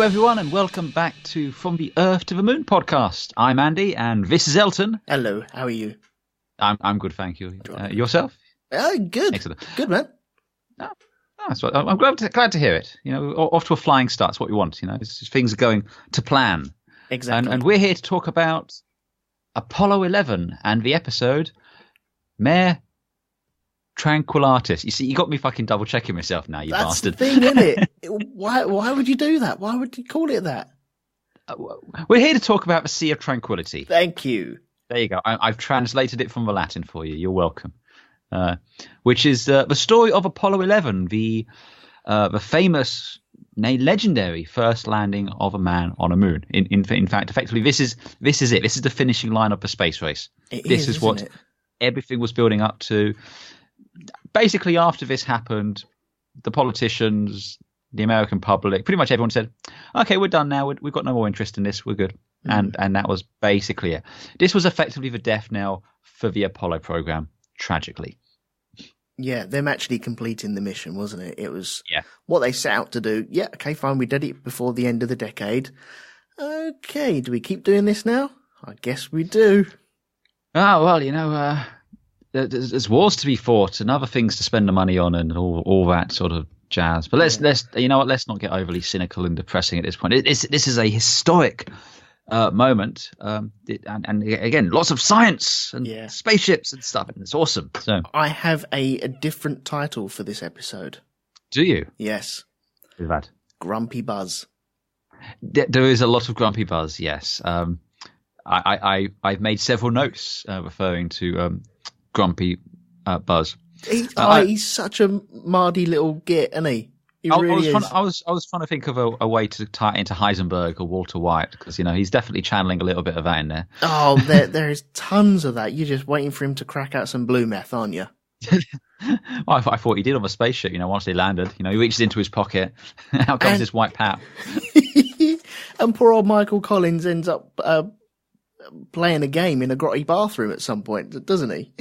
Hello, everyone, and welcome back to From the Earth to the Moon podcast. I'm Andy, and this is Elton. Hello, how are you? I'm good, thank you. Yourself? Good. Excellent. Good, man. That's right. I'm glad to hear it. You know, off to a flying start's what we want. You know, things are going to plan. Exactly. And we're here to talk about Apollo 11 and the episode Mare Tranquilitatis. You see, you got me fucking double checking myself now, you bastard. That's the thing, isn't it? Why would you do that? Why would you call it that? We're here to talk about the Sea of Tranquility. Thank you. There you go. I've translated it from the Latin for you. You're welcome. Which is the story of Apollo 11, the famous, legendary first landing of a man on a moon. In fact, effectively, this is it. This is the finishing line of the space race. This is what everything was building up to. Basically, after this happened, the politicians, the American public, pretty much everyone said, okay, we're done now. We've got no more interest in this. We're good. And that was basically it. This was effectively the death knell for the Apollo program, tragically. Yeah, them actually completing the mission, wasn't it? It was what they set out to do. Yeah, okay, fine. We did it before the end of the decade. Okay, do we keep doing this now? I guess we do. Oh, well, you know, there's wars to be fought and other things to spend the money on and all that sort of jazz. But let's you know what? Let's not get overly cynical and depressing at this point. This is a historic moment, and again, lots of science and spaceships and stuff, and it's awesome. So I have a different title for this episode. Do you? Yes. Who's that? Grumpy Buzz. There is a lot of grumpy buzz. Yes. I've made several notes referring to Grumpy Buzz. He's such a mardy little git, isn't he? I was trying to think of a way to tie it into Heisenberg or Walter White, because you know he's definitely channeling a little bit of that in there. Oh, there is tons of that. You're just waiting for him to crack out some blue meth, aren't you? I thought he did on the spaceship. You know, once they landed, you know, he reaches into his pocket. Out comes this white pap. And poor old Michael Collins ends up playing a game in a grotty bathroom at some point, doesn't he?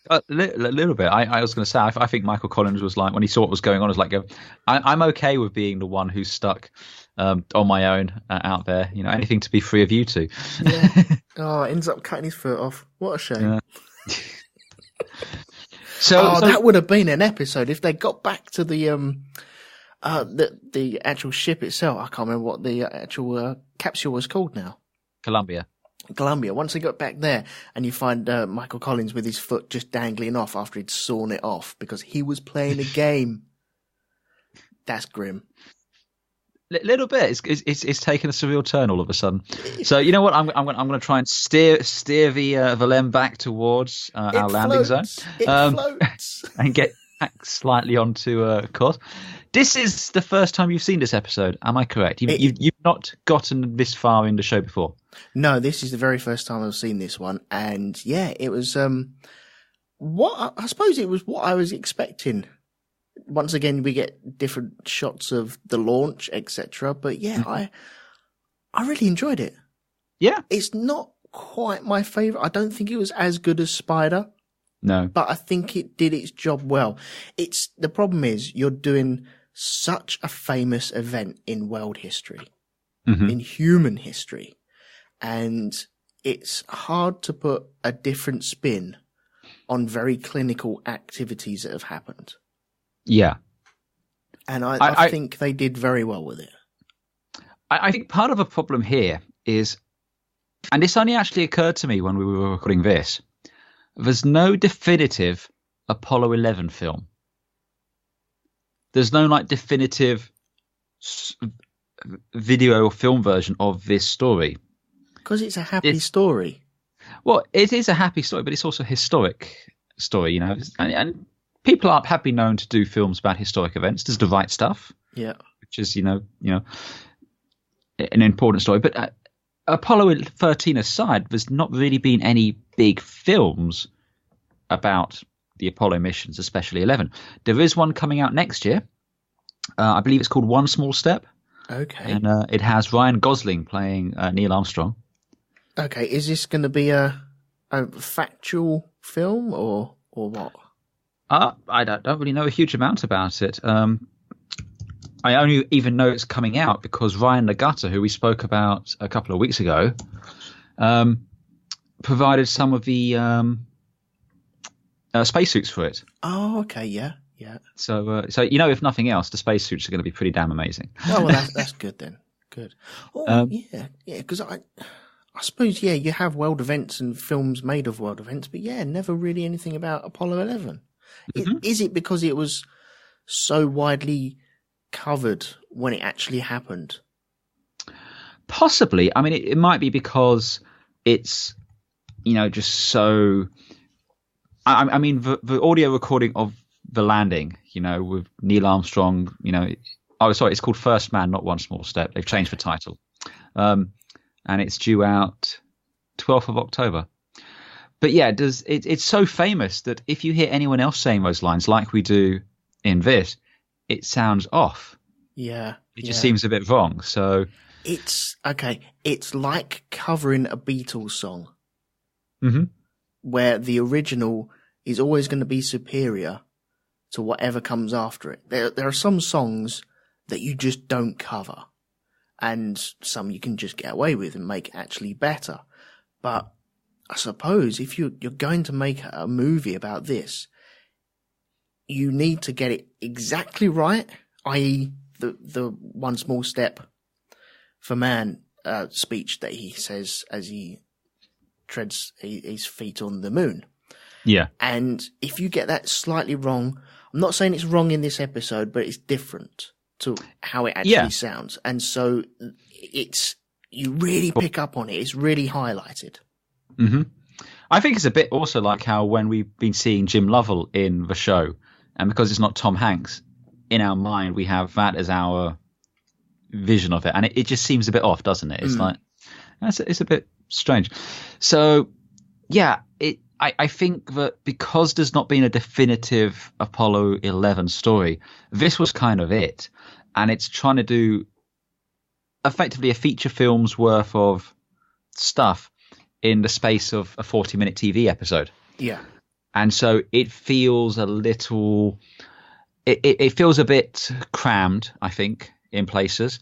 A little bit. I was going to say, I think Michael Collins was like, when he saw what was going on, was like, I'm okay with being the one who's stuck on my own out there. You know, anything to be free of you two. Yeah. Oh, ends up cutting his foot off. What a shame. Yeah. So that would have been an episode if they got back to the actual ship itself. I can't remember what the actual capsule was called now. Columbia. Once they got back there and you find Michael Collins with his foot just dangling off after he'd sawn it off because he was playing a game. That's grim. Little bit. It's taken a surreal turn all of a sudden. So you know what? I'm going to try and steer the LEM back towards our landing zone. It floats. And get back slightly onto course. This is the first time you've seen this episode. Am I correct? You've not gotten this far in the show before. No, this is the very first time I've seen this one, and yeah, it was what I suppose it was what I was expecting. Once again, we get different shots of the launch, etc. But yeah, I really enjoyed it. Yeah, it's not quite my favorite. I don't think it was as good as Spider. No, but I think it did its job well. The problem is you're doing such a famous event in world history, in human history. And it's hard to put a different spin on very clinical activities that have happened. Yeah. And I think they did very well with it. I think part of the problem here is, and this only actually occurred to me when we were recording this, there's no definitive Apollo 11 film. There's no definitive video or film version of this story. Because it's a happy story. Well, it is a happy story, but it's also a historic story, you know. And people have been known to do films about historic events. There's The Right Stuff, which is, you know, an important story. But Apollo 13 aside, there's not really been any big films about the Apollo missions, especially 11. There is one coming out next year. I believe it's called One Small Step. Okay. And it has Ryan Gosling playing Neil Armstrong. Okay, is this going to be a factual film or what? I don't really know a huge amount about it. I only even know it's coming out because Ryan Nagata, who we spoke about a couple of weeks ago, provided some of the spacesuits for it. Oh, okay, yeah. So if nothing else, the spacesuits are going to be pretty damn amazing. Oh, well, that's good then. Good. Oh, yeah, because I suppose, you have world events and films made of world events, but never really anything about Apollo 11. Mm-hmm. Is it because it was so widely covered when it actually happened? Possibly. I mean, it might be because it's, just so. I mean, the audio recording of the landing, with Neil Armstrong, it's called First Man, Not One Small Step. They've changed the title. And it's due out 12th of October. But it's so famous that if you hear anyone else saying those lines like we do in this, it sounds off. Yeah. It just seems a bit wrong. So it's okay. It's like covering a Beatles song, where the original is always going to be superior to whatever comes after it. There are some songs that you just don't cover, and some you can just get away with and make actually better. But I suppose if you're going to make a movie about this, you need to get it exactly right, i.e. the one small step for man speech that he says as he treads his feet on the moon. Yeah. And if you get that slightly wrong, I'm not saying it's wrong in this episode, but it's different to how it actually sounds. And so you really pick up on it. It's really highlighted. Mm-hmm. I think it's a bit also like how when we've been seeing Jim Lovell in the show, and because it's not Tom Hanks, in our mind we have that as our vision of it, and it just seems a bit off, doesn't it? It's like it's a bit strange. So I think that because there's not been a definitive Apollo 11 story, this was kind of it, and it's trying to do effectively a feature film's worth of stuff in the space of a 40-minute TV episode. Yeah. And so it feels a little it feels a bit crammed, I think, in places.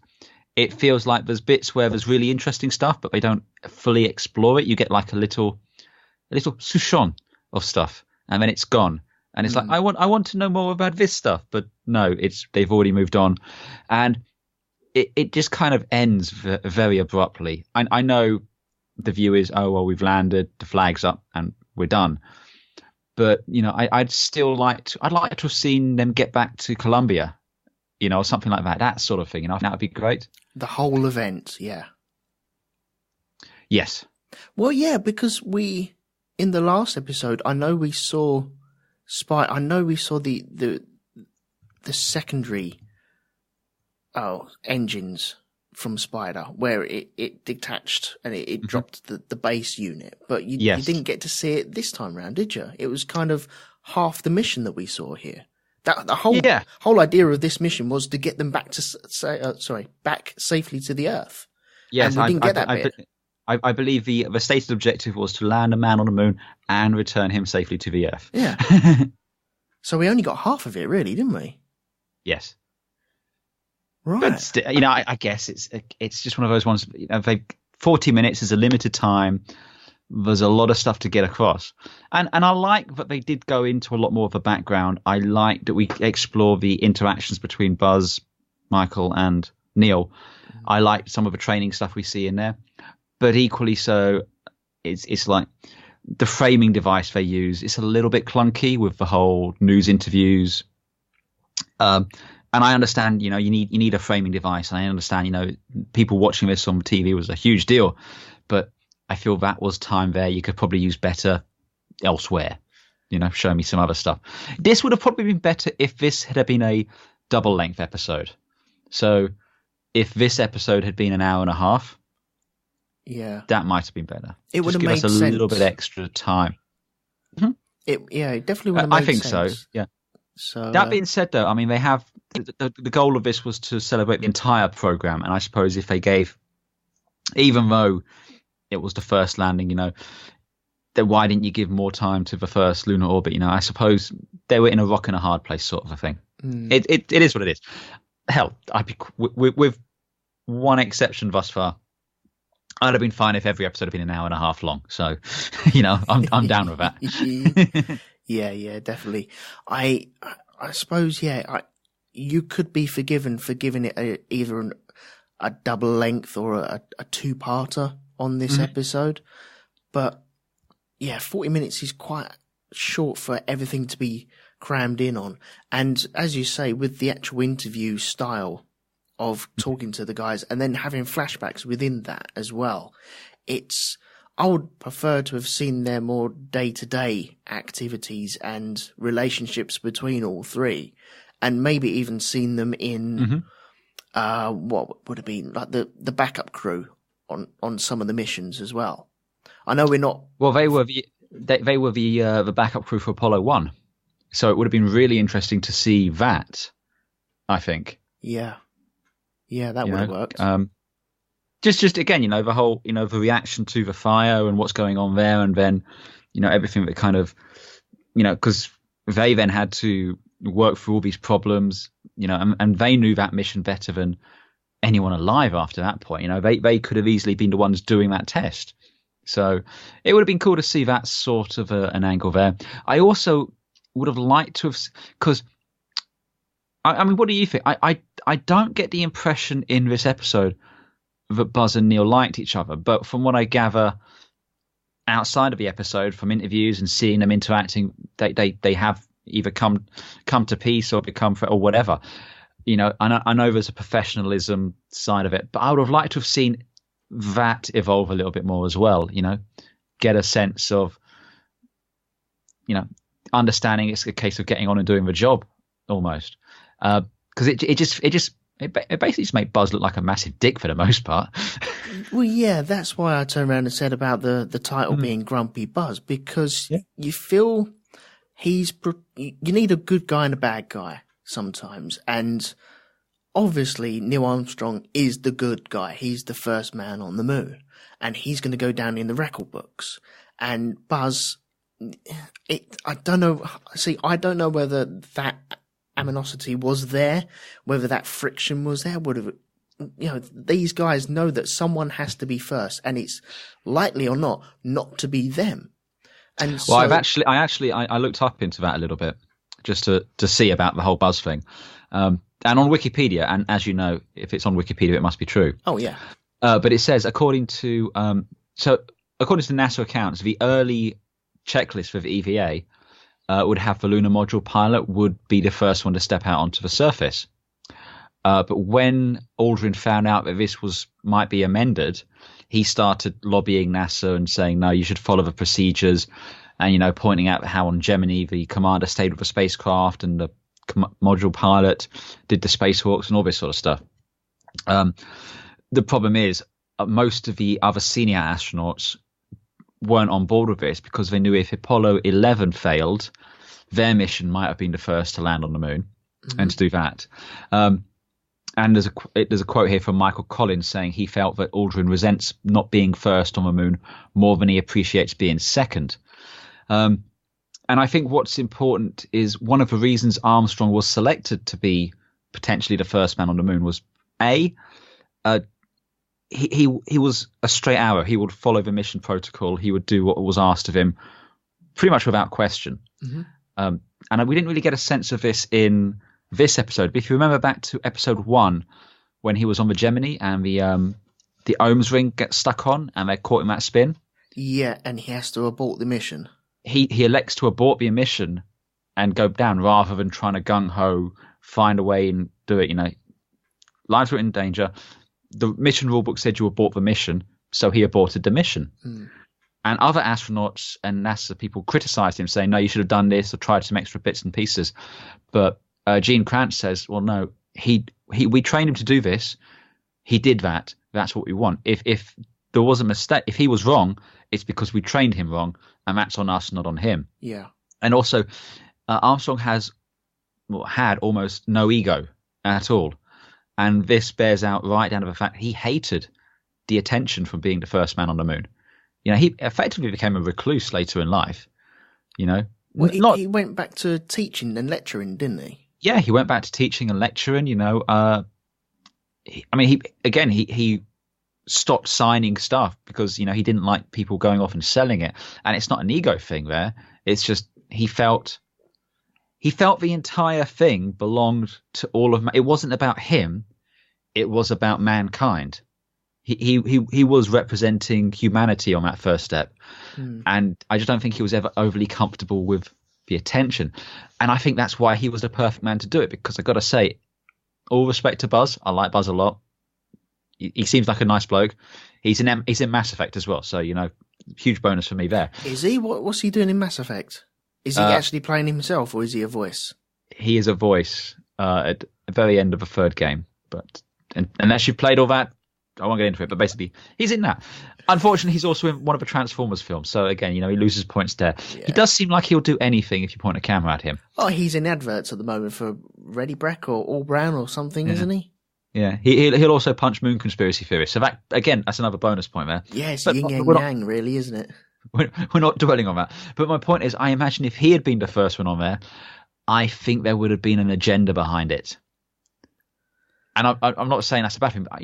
It feels like there's bits where there's really interesting stuff, but they don't fully explore it. You get like a little souchon of stuff, and then it's gone. And it's like, I want to know more about this stuff, but no, they've already moved on. And it just kind of ends very abruptly. I know the view is, oh, well, we've landed, the flag's up, and we're done. But, I'd like to have seen them get back to Columbia, or something like that. That sort of thing, that would be great. The whole event, yeah. Yes. Well, yeah, because in the last episode, I know we saw the secondary engines from Spider, where it detached and it dropped the base unit. But you didn't get to see it this time round, did you? It was kind of half the mission that we saw here. The whole idea of this mission was to get them back back safely to the Earth. Yes, and we didn't get that bit. I believe the stated objective was to land a man on the moon and return him safely to the Earth. Yeah. So we only got half of it, really, didn't we? Yes. Right. But I guess it's just one of those ones. 40 minutes is a limited time. There's a lot of stuff to get across, and I like that they did go into a lot more of the background. I like that we explore the interactions between Buzz, Michael, and Neil. I like some of the training stuff we see in there, but equally so, it's like the framing device they use. It's a little bit clunky with the whole news interviews. And I understand, you need a framing device, and I understand, people watching this on TV was a huge deal, but I feel that was time there you could probably use better elsewhere. Show me some other stuff. This would have probably been better if this had been a double length episode. So if this episode had been an hour and a half, that might have been better. It would have made us a sense. little bit extra time. Mm-hmm. It definitely would have made I think sense. so. Yeah. So that being said, though, I mean, they have the goal of this was to celebrate the entire program, and I suppose if they gave, even though it was the first landing, then why didn't you give more time to the first lunar orbit? I suppose they were in a rock and a hard place sort of a thing. It is what it is. hell, with one exception thus far, I'd have been fine if every episode had been an hour and a half long. So, I'm down with that. Yeah, definitely. I suppose, you could be forgiven for giving it either a double length or a two-parter on this episode. But, 40 minutes is quite short for everything to be crammed in on. And as you say, with the actual interview style of talking to the guys and then having flashbacks within that as well, I would prefer to have seen their more day-to-day activities and relationships between all three, and maybe even seen them in what would have been like the backup crew on some of the missions as well. I know we're not. Well, they were the backup crew for Apollo 1, so it would have been really interesting to see that, I think. Yeah, that would have worked. Just again, the whole, the reaction to the fire and what's going on there, and then, everything that kind of, because they then had to work through all these problems, and they knew that mission better than anyone alive after that point. They could have easily been the ones doing that test. So it would have been cool to see that sort of an angle there. I also would have liked to have, because I mean, what do you think? I don't get the impression in this episode that Buzz and Neil liked each other, but from what I gather outside of the episode, from interviews and seeing them interacting, they have either come to peace or become or whatever. I know there's a professionalism side of it, but I would have liked to have seen that evolve a little bit more as well. Get a sense of, understanding it's a case of getting on and doing the job almost. Because it basically just made Buzz look like a massive dick for the most part. Well, yeah, that's why I turned around and said about the title being Grumpy Buzz, because you feel you need a good guy and a bad guy sometimes. And obviously Neil Armstrong is the good guy. He's the first man on the moon, and he's going to go down in the record books. And Buzz, I don't know. See, I don't know whether that animosity was there, whether that friction was there. These guys know that someone has to be first, and it's likely or not to be them. And well, I looked up into that a little bit just to see about the whole Buzz thing, and on Wikipedia, and as you know, if it's on Wikipedia, it must be true. Oh yeah. But it says according to NASA accounts, the early checklist for the EVA would have the Lunar Module pilot would be the first one to step out onto the surface. But when Aldrin found out that this might be amended, he started lobbying NASA and saying, no, you should follow the procedures, and, pointing out how on Gemini the commander stayed with the spacecraft and the module pilot did the spacewalks and all this sort of stuff. The problem is most of the other senior astronauts weren't on board with this because they knew if Apollo 11 failed, their mission might have been the first to land on the moon and to do that. And there's a quote here from Michael Collins saying he felt that Aldrin resents not being first on the moon more than he appreciates being second. And I think what's important is one of the reasons Armstrong was selected to be potentially the first man on the moon was he was a straight arrow. He would follow the mission protocol. He would do what was asked of him pretty much without question. And we didn't really get a sense of this in this episode. But if you remember back to episode 1, when he was on the Gemini and the Ohms ring gets stuck on and they're caught in that spin. Yeah, and he has to abort the mission. He elects to abort the mission and go down rather than trying to gung-ho find a way and do it. Lives were in danger. The mission rulebook said you abort the mission, so he aborted the mission. And other astronauts and NASA people criticized him, saying, no, you should have done this or tried some extra bits and pieces. But Gene Kranz says, well, no, we trained him to do this. He did that. That's what we want. If there was a mistake, if he was wrong, it's because we trained him wrong, and that's on us, not on him. Yeah. And also, Armstrong had almost no ego at all. And this bears out right down to the fact he hated the attention from being the first man on the moon. He effectively became a recluse later in life. Well, he went back to teaching and lecturing, didn't he? Yeah, he went back to teaching and lecturing. He stopped signing stuff because he didn't like people going off and selling it, and it's not an ego thing there. It's just he felt the entire thing belonged to all of it wasn't about him, it was about mankind. He was representing humanity on that first step, and I just don't think he was ever overly comfortable with the attention, and I think that's why he was the perfect man to do it. Because I got to say, all respect to Buzz, I like Buzz a lot. He seems like a nice bloke. He's in Mass Effect as well, so huge bonus for me there. Is he? What's he doing in Mass Effect? Is he actually playing himself, or is he a voice? He is a voice at the very end of the third game, but unless you've played all that, I won't get into it. But basically, he's in that. Unfortunately, he's also in one of the Transformers films, so again, he loses points there. Yeah. He does seem like he'll do anything if you point a camera at him. Oh, he's in adverts at the moment for Ready Breck or All Brown or something, isn't he? Yeah, he'll also punch moon conspiracy theorists. So that's another bonus point there. Yes, yin and yang, really, isn't it? We're not dwelling on that. But my point is, I imagine if he had been the first one on there, I think there would have been an agenda behind it. And I'm not saying that's a bad thing. But,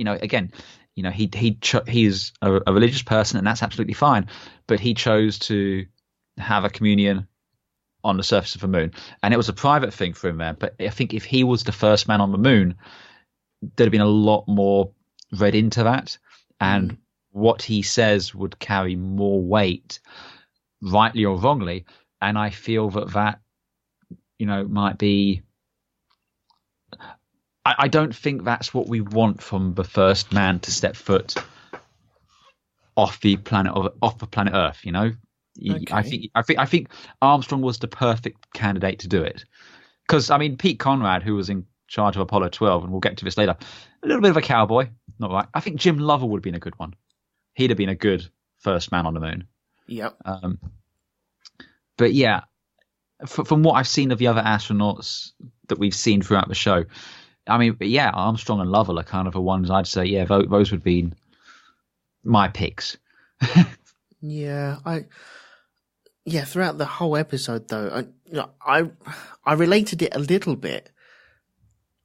he's a religious person, and that's absolutely fine. But he chose to have a communion on the surface of the moon, and it was a private thing for him there. But I think if he was the first man on the moon, there'd have been a lot more read into that, and what he says would carry more weight, rightly or wrongly. And I feel that might be. I don't think that's what we want from the first man to step foot off the planet Earth. Okay. I think Armstrong was the perfect candidate to do it, because Pete Conrad, who was in charge of Apollo 12, and we'll get to this later, a little bit of a cowboy, not right. I think Jim Lovell would have been a good one. He'd have been a good first man on the moon. Yep. But yeah, from what I've seen of the other astronauts that we've seen throughout the show, Armstrong and Lovell are kind of the ones I'd say, those would be my picks. Throughout the whole episode, though, I related it a little bit.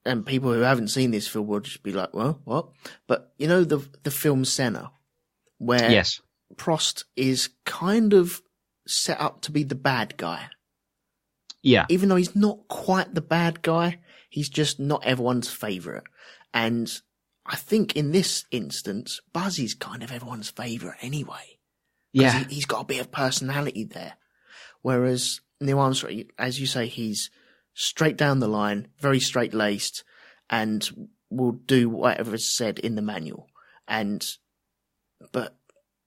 And people who haven't seen this film will just be like, well, what? But the film Senna, where yes, Prost is kind of set up to be the bad guy. Yeah. Even though he's not quite the bad guy, he's just not everyone's favourite. And I think in this instance, Buzz is kind of everyone's favourite anyway. Yeah. He's got a bit of personality there. Whereas Neil Armstrong, as you say, he's straight down the line, very straight-laced, and will do whatever is said in the manual. But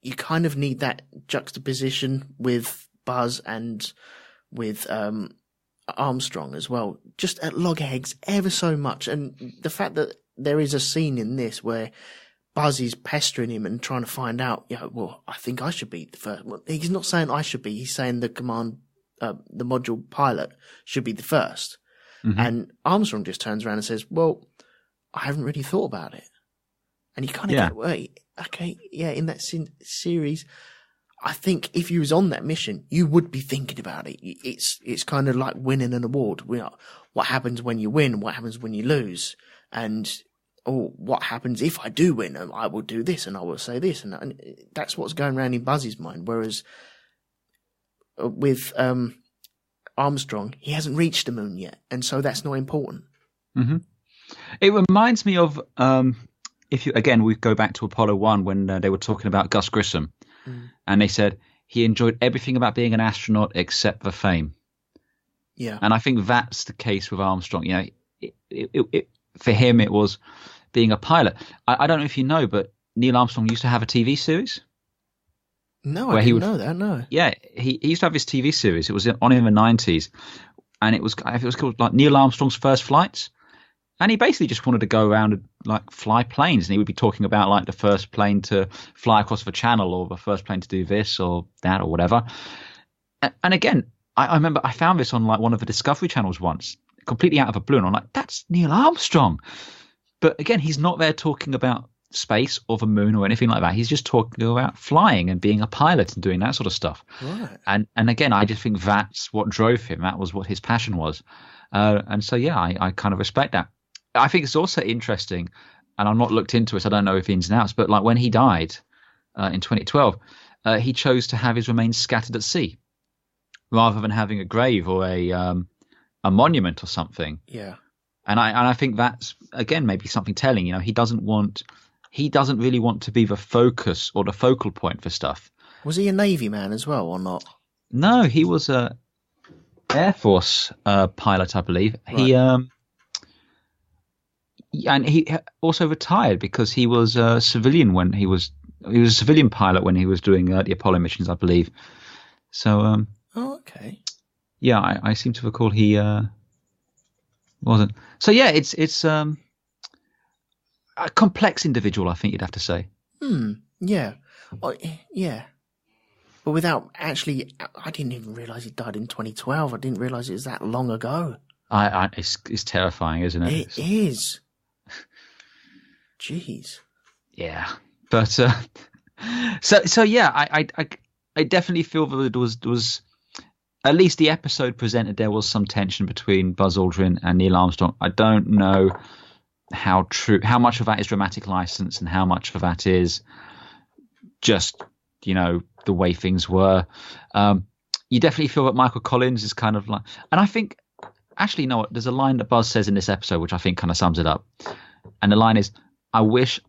you kind of need that juxtaposition with Buzz and with Armstrong as well, just at loggerheads ever so much. And the fact that there is a scene in this where Buzz is pestering him and trying to find out, I think I should be the first. Well, he's not saying I should be, he's saying the module pilot should be the first. Mm-hmm. And Armstrong just turns around and says, well, I haven't really thought about it. And you kind of get, wait, okay, in that series, I think if you was on that mission, you would be thinking about it. It's kind of like winning an award. What happens when you win? What happens when you lose? And what happens if I do win? I will do this and I will say this. And that's what's going around in Buzz's mind. Whereas with Armstrong, he hasn't reached the moon yet, and so that's not important. Mm-hmm. It reminds me of we go back to Apollo 1 when they were talking about Gus Grissom, and they said he enjoyed everything about being an astronaut except the fame. Yeah, and I think that's the case with Armstrong. For him, it was being a pilot. I don't know if you know, but Neil Armstrong used to have a TV series. No, I didn't know that, no. Yeah, he used to have this TV series. It was on in the 90s, and it was called like Neil Armstrong's First Flights. And he basically just wanted to go around and like fly planes, and he would be talking about like the first plane to fly across the channel, or the first plane to do this or that or whatever. And again, I remember I found this on like one of the Discovery channels once, completely out of the blue, and I'm like, that's Neil Armstrong. But again, he's not there talking about space or the moon or anything like that. He's just talking about flying and being a pilot and doing that sort of stuff. Right. And again, I just think that's what drove him. That was what his passion was. And so, yeah, I kind of respect that. I think it's also interesting, and I'm not looked into it, so I don't know if ins and outs, but like when he died in 2012, he chose to have his remains scattered at sea rather than having a grave or a monument or something. Yeah. And I think that's, again, maybe something telling. You know, he doesn't really want to be the focus or the focal point for stuff. Was he a Navy man as well or not? No, he was a Air Force pilot, I believe. Right. And he also retired because he was a civilian when he was a civilian pilot when he was doing the Apollo missions, I believe. So okay. Yeah, I seem to recall he wasn't. So yeah, it's a complex individual, I think you'd have to say. Yeah. Yeah. But without actually, I didn't even realise he died in 2012. I didn't realise it was that long ago. It's terrifying, isn't it? It is. Jeez. Yeah, but so yeah, I definitely feel that it was at least the episode presented there was some tension between Buzz Aldrin and Neil Armstrong. I don't know how much of that is dramatic license and how much of that is just, you know, the way things were. You definitely feel that Michael Collins is kind of like, and I think actually, you know what? There's a line that Buzz says in this episode which I think kind of sums it up, and the line is, "I wish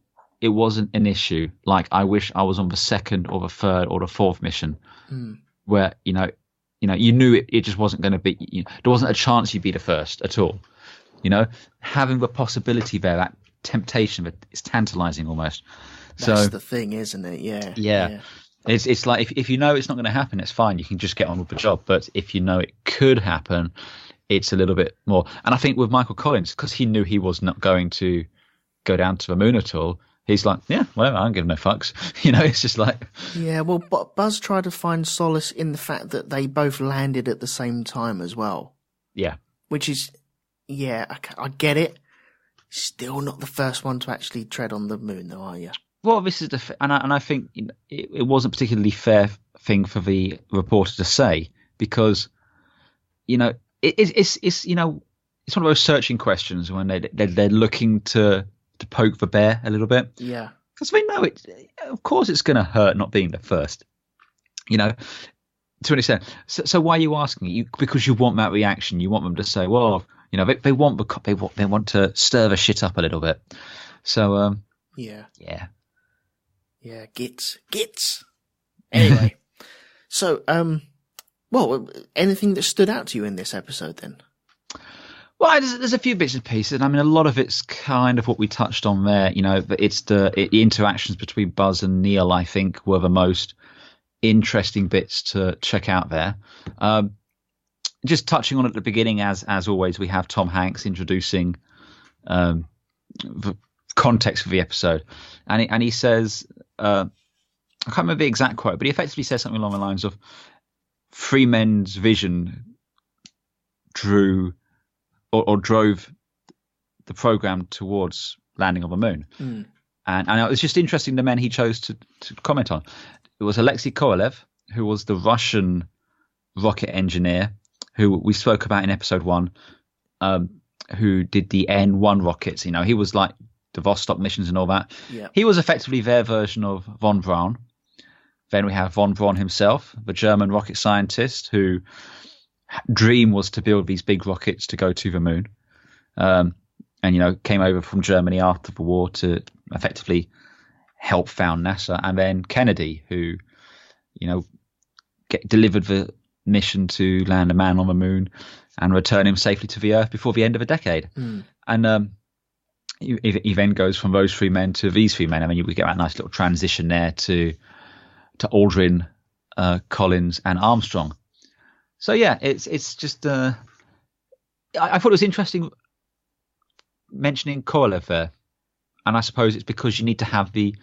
it wasn't an issue. Like I wish I was on the second or the third or the fourth mission, where you knew it just wasn't going to be. You know, there wasn't a chance you'd be the first at all. You know, having the possibility there, that temptation, but it's tantalizing almost. That's the thing, isn't it? Yeah. It's like if you know it's not going to happen, it's fine. You can just get on with the job. But if you know it could happen, it's a little bit more. And I think with Michael Collins, because he knew he was not going to go down to the moon at all, he's like, yeah, whatever, I don't give no fucks. You know, it's just like... Yeah, well, Buzz tried to find solace in the fact that they both landed at the same time as well. Yeah. Which is, yeah, I get it. Still not the first one to actually tread on the moon, though, are you? Well, this is and I think it wasn't a particularly fair thing for the reporter to say, because, you know, it's you know, it's one of those searching questions when they're looking to poke the bear a little bit. Yeah. Because they know it. Of course, it's going to hurt not being the first. You know, to an extent. So why are you asking? Because you want that reaction. You want them to say, well, you know, they want to stir the shit up a little bit. So yeah. Gits. Anyway, so well, anything that stood out to you in this episode then? Well, there's a few bits and pieces. And I mean, a lot of it's kind of what we touched on there. You know, but it's the interactions between Buzz and Neil, I think, were the most interesting bits to check out there. Just touching on at the beginning, as always, we have Tom Hanks introducing the context for the episode, and he says, I can't remember the exact quote, but he effectively says something along the lines of, "Three men's vision drove the program towards landing on the moon." And it was just interesting the men he chose to comment on. It was Alexei Korolev, who was the Russian rocket engineer who we spoke about in episode 1, who did the N1 rockets. You know, he was like the Vostok missions and all that. Yeah. He was effectively their version of von Braun. Then we have von Braun himself, the German rocket scientist who dream was to build these big rockets to go to the moon. And, you know, came over from Germany after the war to effectively help found NASA. And then Kennedy, who, you know, delivered the mission to land a man on the moon and return him safely to the Earth before the end of a decade. And he then goes from those three men to these three men. I mean, we get that nice little transition there to Aldrin, Collins, and Armstrong. So yeah, it's just I thought it was interesting mentioning Korolev there, and I suppose it's because you need to have the,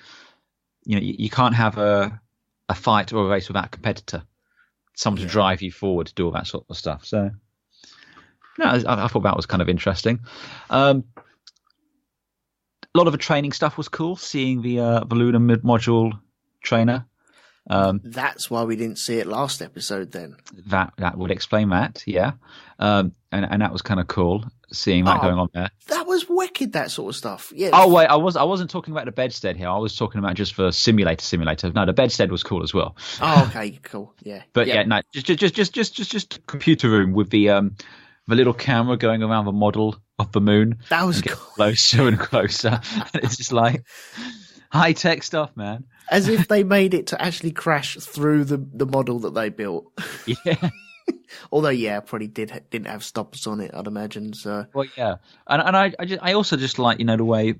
you know, you can't have a fight or a race without a competitor, someone to drive you forward to do all that sort of stuff. So no, I thought that was kind of interesting. lot of the training stuff was cool. Seeing the Lunar Module trainer. That's why we didn't see it last episode. Then that would explain that. Yeah, and that was kind of cool seeing that going on there. That was wicked. That sort of stuff. Yeah. Oh wait, I wasn't talking about the bedstead here. I was talking about just for simulator. No, the bedstead was cool as well. Oh, okay, cool. Yeah. But no, just computer room with the little camera going around the model of the moon. That was cool. Closer and closer. It's just like high tech stuff, man. As if they made it to actually crash through the model that they built. Yeah. Although, probably didn't have stoppers on it, I'd imagine. So. Well, yeah, and I also just like the way,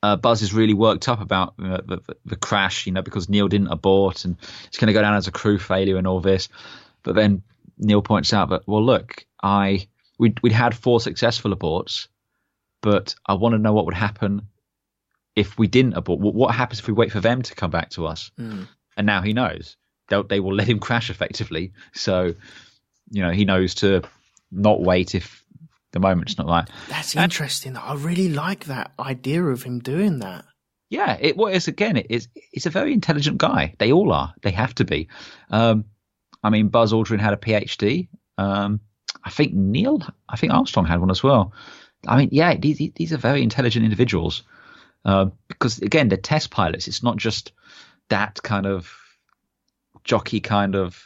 Buzz is really worked up about the crash, because Neil didn't abort and it's going to go down as a crew failure and all this. But then Neil points out that, well, look, we'd had 4 successful aborts, but I want to know what would happen if we didn't abort. What happens if we wait for them to come back to us? And now he knows. They will let him crash effectively. So, he knows to not wait if the moment's not right. That's interesting. I really like that idea of him doing that. Yeah, it's a very intelligent guy. They all are. They have to be. Buzz Aldrin had a PhD. I think Armstrong had one as well. These are very intelligent individuals. Because again, they're test pilots. It's not just that kind of jockey kind of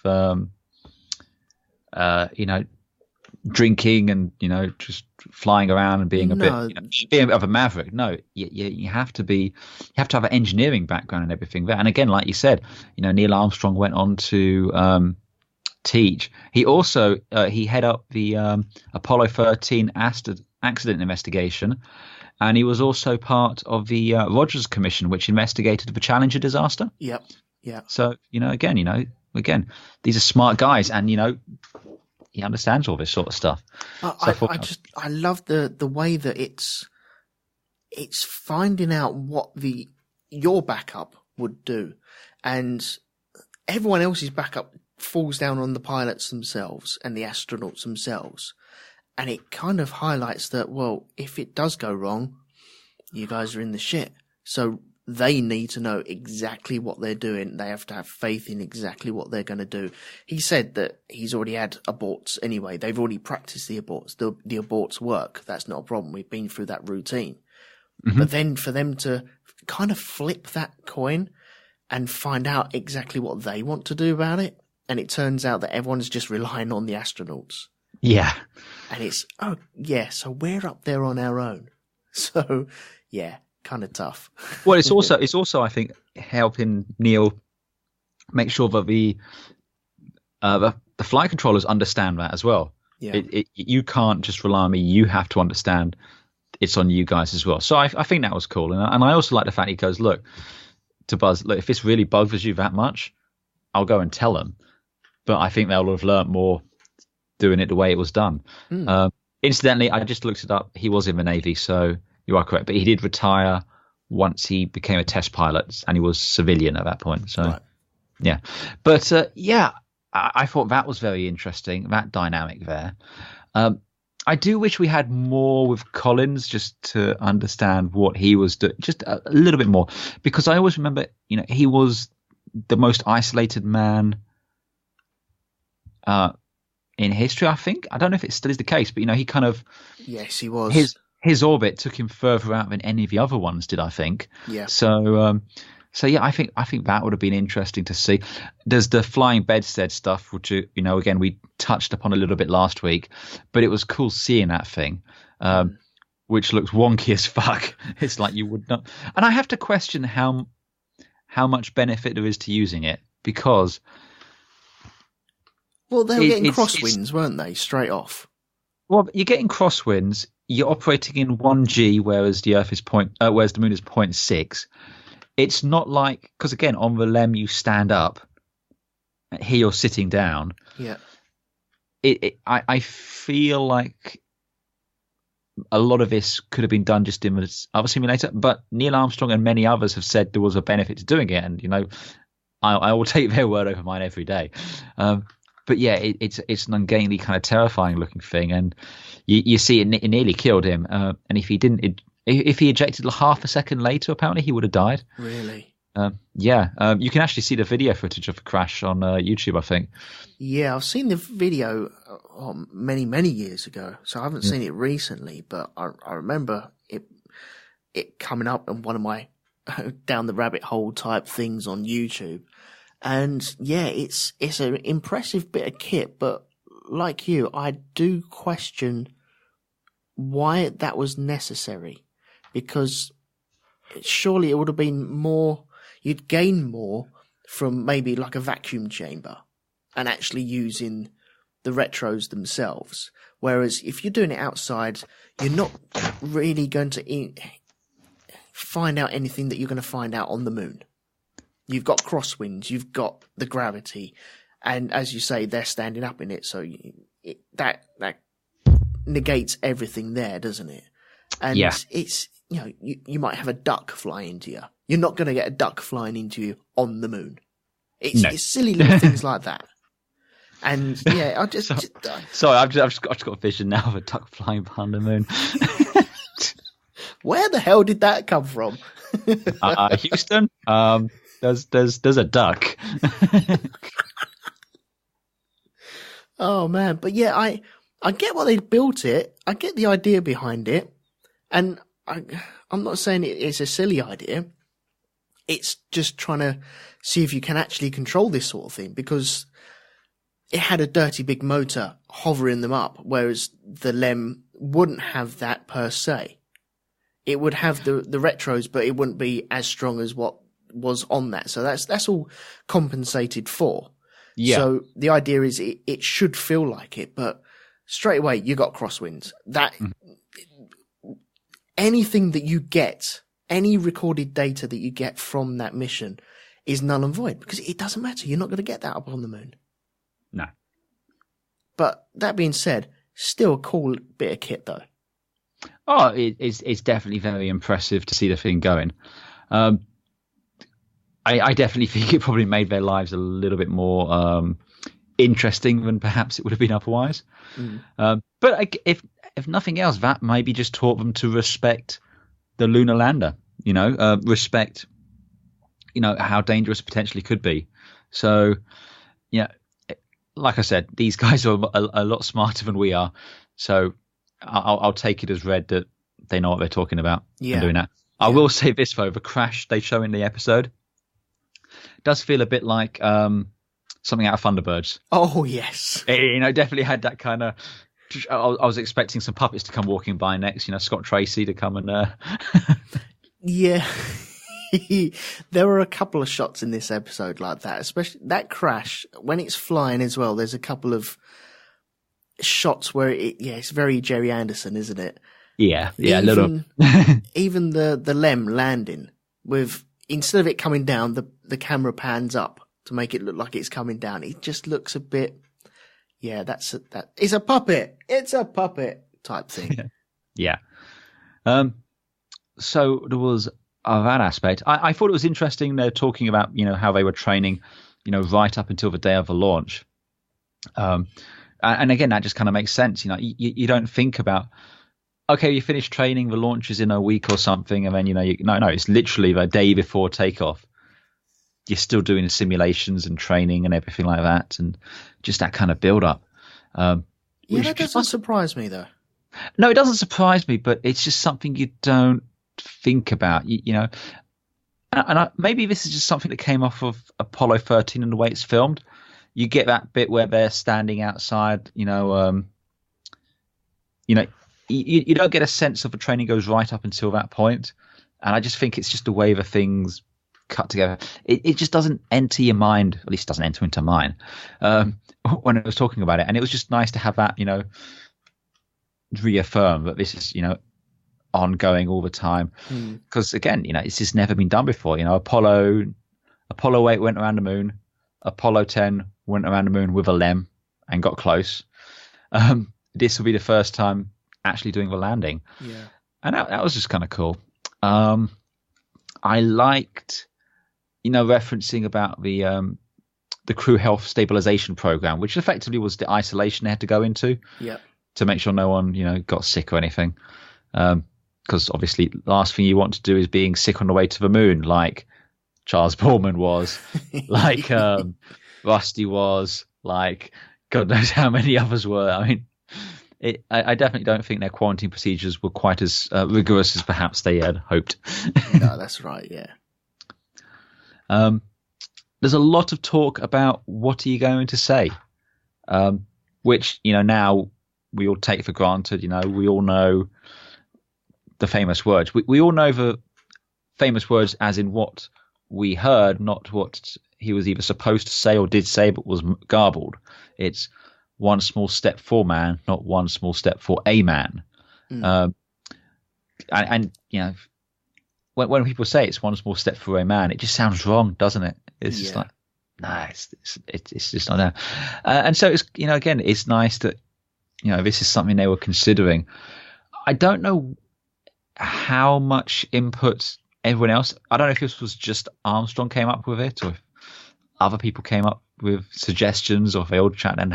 drinking and just flying around and being being a bit of a maverick. No, you have to have an engineering background and everything there. And again, like you said, Neil Armstrong went on to teach. He also he head up the Apollo 13 accident investigation. And he was also part of the Rogers Commission, which investigated the Challenger disaster. Yep. Yeah. So, again, these are smart guys, and he understands all this sort of stuff. I love the way that it's finding out what your backup would do, and everyone else's backup falls down on the pilots themselves and the astronauts themselves. And it kind of highlights that, well, if it does go wrong, you guys are in the shit. So they need to know exactly what they're doing. They have to have faith in exactly what they're going to do. He said that he's already had aborts anyway. They've already practiced the aborts. The aborts work. That's not a problem. We've been through that routine. Mm-hmm. But then for them to kind of flip that coin and find out exactly what they want to do about it. And it turns out that everyone's just relying on the astronauts. Yeah. And it's, so we're up there on our own. So, yeah, kind of tough. Well, it's also, I think, helping Neil make sure that the flight controllers understand that as well. Yeah. You can't just rely on me. You have to understand it's on you guys as well. So I think that was cool. And I also like the fact he goes, look, to Buzz, look, if this really bothers you that much, I'll go and tell them. But I think they'll have learnt more doing it the way it was done. Incidentally, I just looked it up. He was in the Navy, so you are correct. But he did retire once he became a test pilot, and he was civilian at that point. So, right. Yeah. But, I thought that was very interesting, that dynamic there. I do wish we had more with Collins just to understand what he was doing, just a little bit more. Because I always remember, he was the most isolated man in history, I think. I don't know if it still is the case, but he kind of, yes, he was. His orbit took him further out than any of the other ones did, I think. Yeah. So yeah, I think that would have been interesting to see. There's the flying bedstead stuff, which again we touched upon a little bit last week, but it was cool seeing that thing, which looks wonky as fuck. It's like you would not, and I have to question how much benefit there is to using it, because. Well, they were getting crosswinds, weren't they, straight off? Well, you're getting crosswinds. You're operating in 1G, whereas the Earth is whereas the Moon is 0.6. It's not like, because again, on the LEM you stand up. Here you're sitting down. Yeah. I feel like a lot of this could have been done just in the other simulator, but Neil Armstrong and many others have said there was a benefit to doing it, and I will take their word over mine every day. But yeah, it's an ungainly kind of terrifying looking thing, and you see it nearly killed him. And if he didn't, If he ejected half a second later, apparently he would have died. Really? You can actually see the video footage of the crash on YouTube, I think. Yeah, I've seen the video many, many years ago, so I haven't seen it recently, but I remember it coming up on one of my down the rabbit hole type things on YouTube. And yeah, it's an impressive bit of kit, but like you, I do question why that was necessary, because surely it would have been more, you'd gain more from maybe like a vacuum chamber and actually using the retros themselves. Whereas if you're doing it outside, you're not really going to find out anything that you're going to find out on the moon. You've got crosswinds, you've got the gravity, and as you say, they're standing up in it, so that negates everything there, doesn't it? And it's, you know, you might have a duck fly into you. You're not going to get a duck flying into you on the moon. It's silly little things like that. And yeah, I've just got a vision now of a duck flying behind the moon. Where the hell did that come from? Houston. There's a duck. Oh man, but yeah, I get why they built it. I get the idea behind it, and I'm not saying it's a silly idea. It's just trying to see if you can actually control this sort of thing, because it had a dirty big motor hovering them up, whereas the LEM wouldn't have that per se. It would have the retros, but it wouldn't be as strong as what was on that. So that's all compensated for. Yeah. So the idea is it should feel like it, but straight away you got crosswinds. That anything that you get, any recorded data that you get from that mission is null and void, because it doesn't matter. You're not going to get that up on the moon. No. But that being said, still a cool bit of kit though. Oh, it's definitely very impressive to see the thing going. I definitely think it probably made their lives a little bit more interesting than perhaps it would have been otherwise. But if nothing else, that maybe just taught them to respect the lunar lander. Respect, how dangerous it potentially could be. So, like I said, these guys are a lot smarter than we are. So I'll take it as read that they know what they're talking about in doing that. I will say this though: the crash they show in the episode does feel a bit like something out of Thunderbirds. Oh yes, definitely had that kind of. I was expecting some puppets to come walking by next. Scott Tracy to come and. Yeah, there were a couple of shots in this episode like that, especially that crash when it's flying as well. There's a couple of shots where it's very Jerry Anderson, isn't it? Yeah, a little. Even the LEM landing with, instead of it coming down, the camera pans up to make it look like it's coming down. It just looks a bit, it's a puppet. It's a puppet type thing. Yeah. So there was that aspect. I thought it was interesting. They're talking about, how they were training, right up until the day of the launch. And again, that just kind of makes sense. You don't think about, okay, you finish training, the launch is in a week or something, and then no, it's literally the day before takeoff. You're still doing the simulations and training and everything like that, and just that kind of build up. That doesn't surprise me though. No, it doesn't surprise me, but it's just something you don't think about. And maybe this is just something that came off of Apollo 13 and the way it's filmed. You get that bit where they're standing outside, you don't get a sense of the training goes right up until that point. And I just think it's just the way the things cut together. It just doesn't enter your mind, at least it doesn't enter into mine, when I was talking about it. And it was just nice to have that, reaffirm that this is, ongoing all the time. Because again, it's just never been done before. Apollo 8 went around the moon. Apollo 10 went around the moon with a LEM and got close. This will be the first time actually doing the landing. Yeah. And that was just kind of cool. I liked, referencing about the crew health stabilization program, which effectively was the isolation they had to go into to make sure no one, got sick or anything. because obviously the last thing you want to do is being sick on the way to the moon, like Charles Borman was, like Rusty was, like God knows how many others were. I mean, I definitely don't think their quarantine procedures were quite as rigorous as perhaps they had hoped. No, that's right, yeah. There's a lot of talk about what are you going to say, which, now we all take for granted. We all know the famous words. We all know the famous words as in what we heard, not what he was either supposed to say or did say but was garbled. It's one small step for man, not one small step for a man. And when people say it's one small step for a man, it just sounds wrong, doesn't it? It's just like, no, it's just not there. And so it's, again, it's nice that, this is something they were considering. I don't know how much input everyone else, I don't know if this was just Armstrong came up with it or if other people came up with suggestions or if they all chat and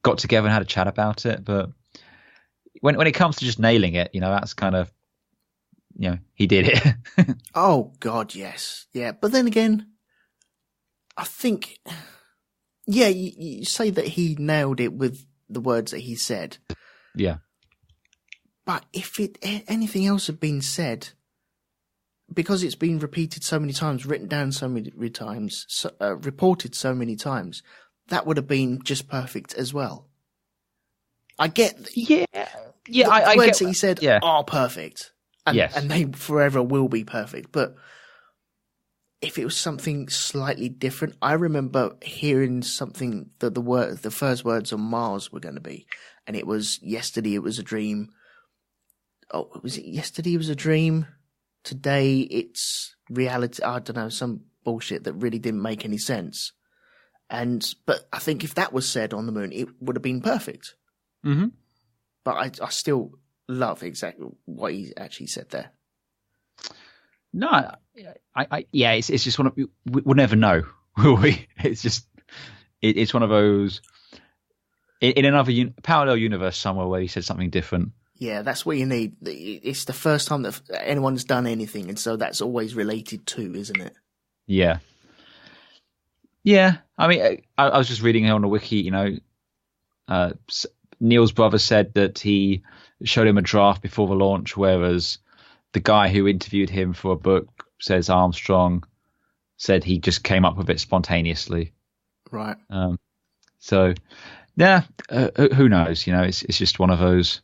got together and had a chat about it. But when it comes to just nailing it, that's kind of, he did it. Oh God, yes. Yeah. But then again, I think, you say that he nailed it with the words that he said. Yeah. But if anything else had been said, because it's been repeated so many times, written down so many times, reported so many times, that would have been just perfect as well. I get. Yeah. The words that he said are perfect. And, yes. And they forever will be perfect. But if it was something slightly different, I remember hearing something that the first words on Mars were going to be, and it was yesterday it was a dream. Oh, was it yesterday it was a dream? Today it's reality. I don't know, some bullshit that really didn't make any sense. But I think if that was said on the moon, it would have been perfect. Mm-hmm. But I still love exactly what he actually said there. No, it's just one of, we'll never know, will we? It's just, it's one of those, in another parallel universe somewhere where he said something different. Yeah, that's what you need. It's the first time that anyone's done anything, and so that's always related to, isn't it? Yeah. Yeah, I mean, I was just reading on the wiki, Neil's brother said that he showed him a draft before the launch, whereas the guy who interviewed him for a book says Armstrong said he just came up with it spontaneously. Right. So, yeah, who knows? It's just one of those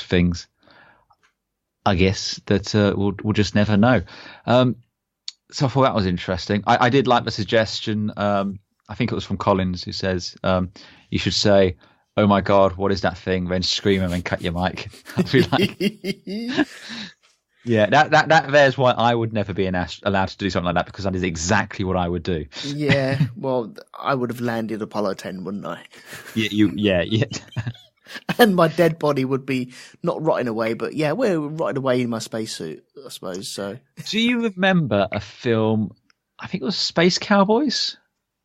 things, I guess, that we'll just never know. So I thought that was interesting. I did like the suggestion. I think it was from Collins, who says you should say, "Oh my God, what is that thing?" Then scream and then cut your mic. I'd be like, yeah, that there's why I would never be allowed to do something like that, because that is exactly what I would do. Yeah, well, I would have landed Apollo 10, wouldn't I? Yeah. And my dead body would be not rotting away, but yeah, we're rotting away in my spacesuit, I suppose. So, do you remember a film? I think it was Space Cowboys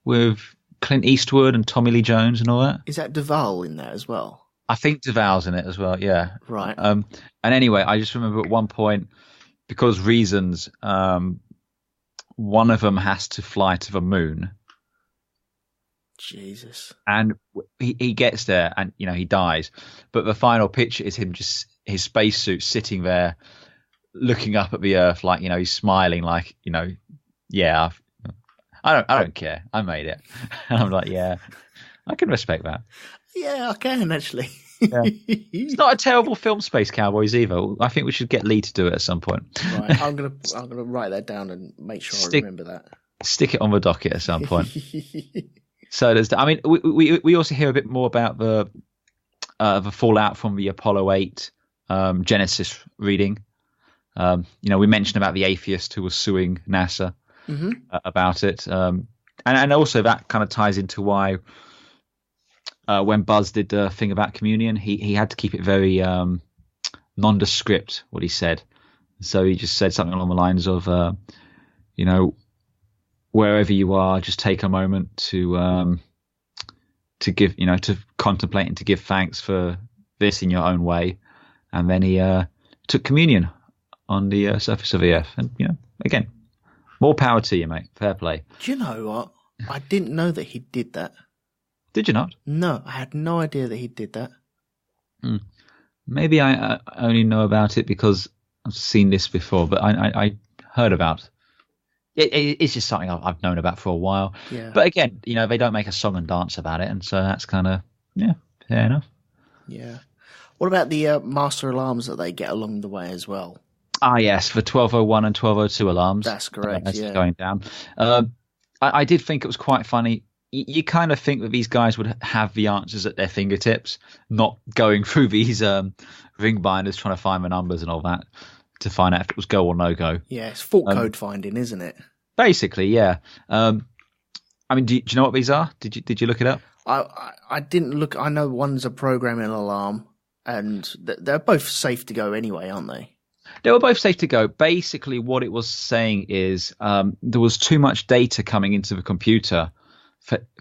with Clint Eastwood and Tommy Lee Jones and all that. Is that Duvall in there as well? I think Duvall's in it as well. Yeah. Right. And anyway, I just remember at one point, because reasons, one of them has to fly to the moon. Jesus. And he gets there and, he dies. But the final picture is him just, his spacesuit sitting there looking up at the Earth like, he's smiling like, yeah, I don't care. I made it. And I'm like, yeah, I can respect that. Yeah, I can actually. Yeah. It's not a terrible film, Space Cowboys, either. I think we should get Lee to do it at some point. Right, I'm gonna write that down and make sure I remember that. Stick it on the docket at some point. So there's, we also hear a bit more about the fallout from the Apollo 8 Genesis reading. We mentioned about the atheist who was suing NASA about it, and also that kind of ties into why when Buzz did the thing about communion, he had to keep it very nondescript what he said. So he just said something along the lines of, wherever you are, just take a moment to give, to contemplate and to give thanks for this in your own way. And then he took communion on the surface of the Earth. And, again, more power to you, mate. Fair play. Do you know what? I didn't know that he did that. Did you not? No, I had no idea that he did that. Maybe I only know about it because I've seen this before, but I heard about it. It's just something I've known about for a while. Yeah. But again, they don't make a song and dance about it, and so that's kind of, fair enough. Yeah. What about the master alarms that they get along the way as well? Ah, yes, for 1201 and 1202 alarms. That's correct, That's yeah. going down. I did think it was quite funny. You kind of think that these guys would have the answers at their fingertips, not going through these ring binders trying to find the numbers and all that to find out if it was go or no go. Yeah, it's fault code finding, isn't it? Basically, yeah. Do you know what these are? Did you look it up? I didn't look. I know one's a programming alarm, and they're both safe to go anyway, aren't they? They were both safe to go. Basically, what it was saying is there was too much data coming into the computer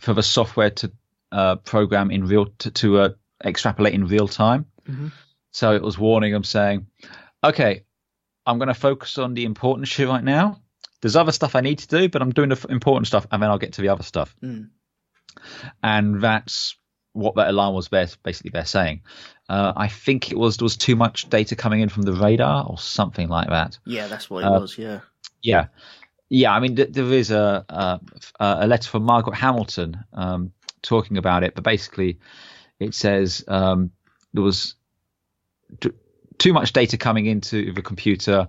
for the software to program in to extrapolate in real time. Mm-hmm. So it was warning them, saying, "Okay, I'm going to focus on the important shit right now. There's other stuff I need to do, but I'm doing the important stuff, and then I'll get to the other stuff." And that's what that alarm was basically they're saying. I think there was too much data coming in from the radar or something like that. Yeah, that's what it was. Yeah. Yeah. There is a letter from Margaret Hamilton talking about it, but basically it says there was too much data coming into the computer.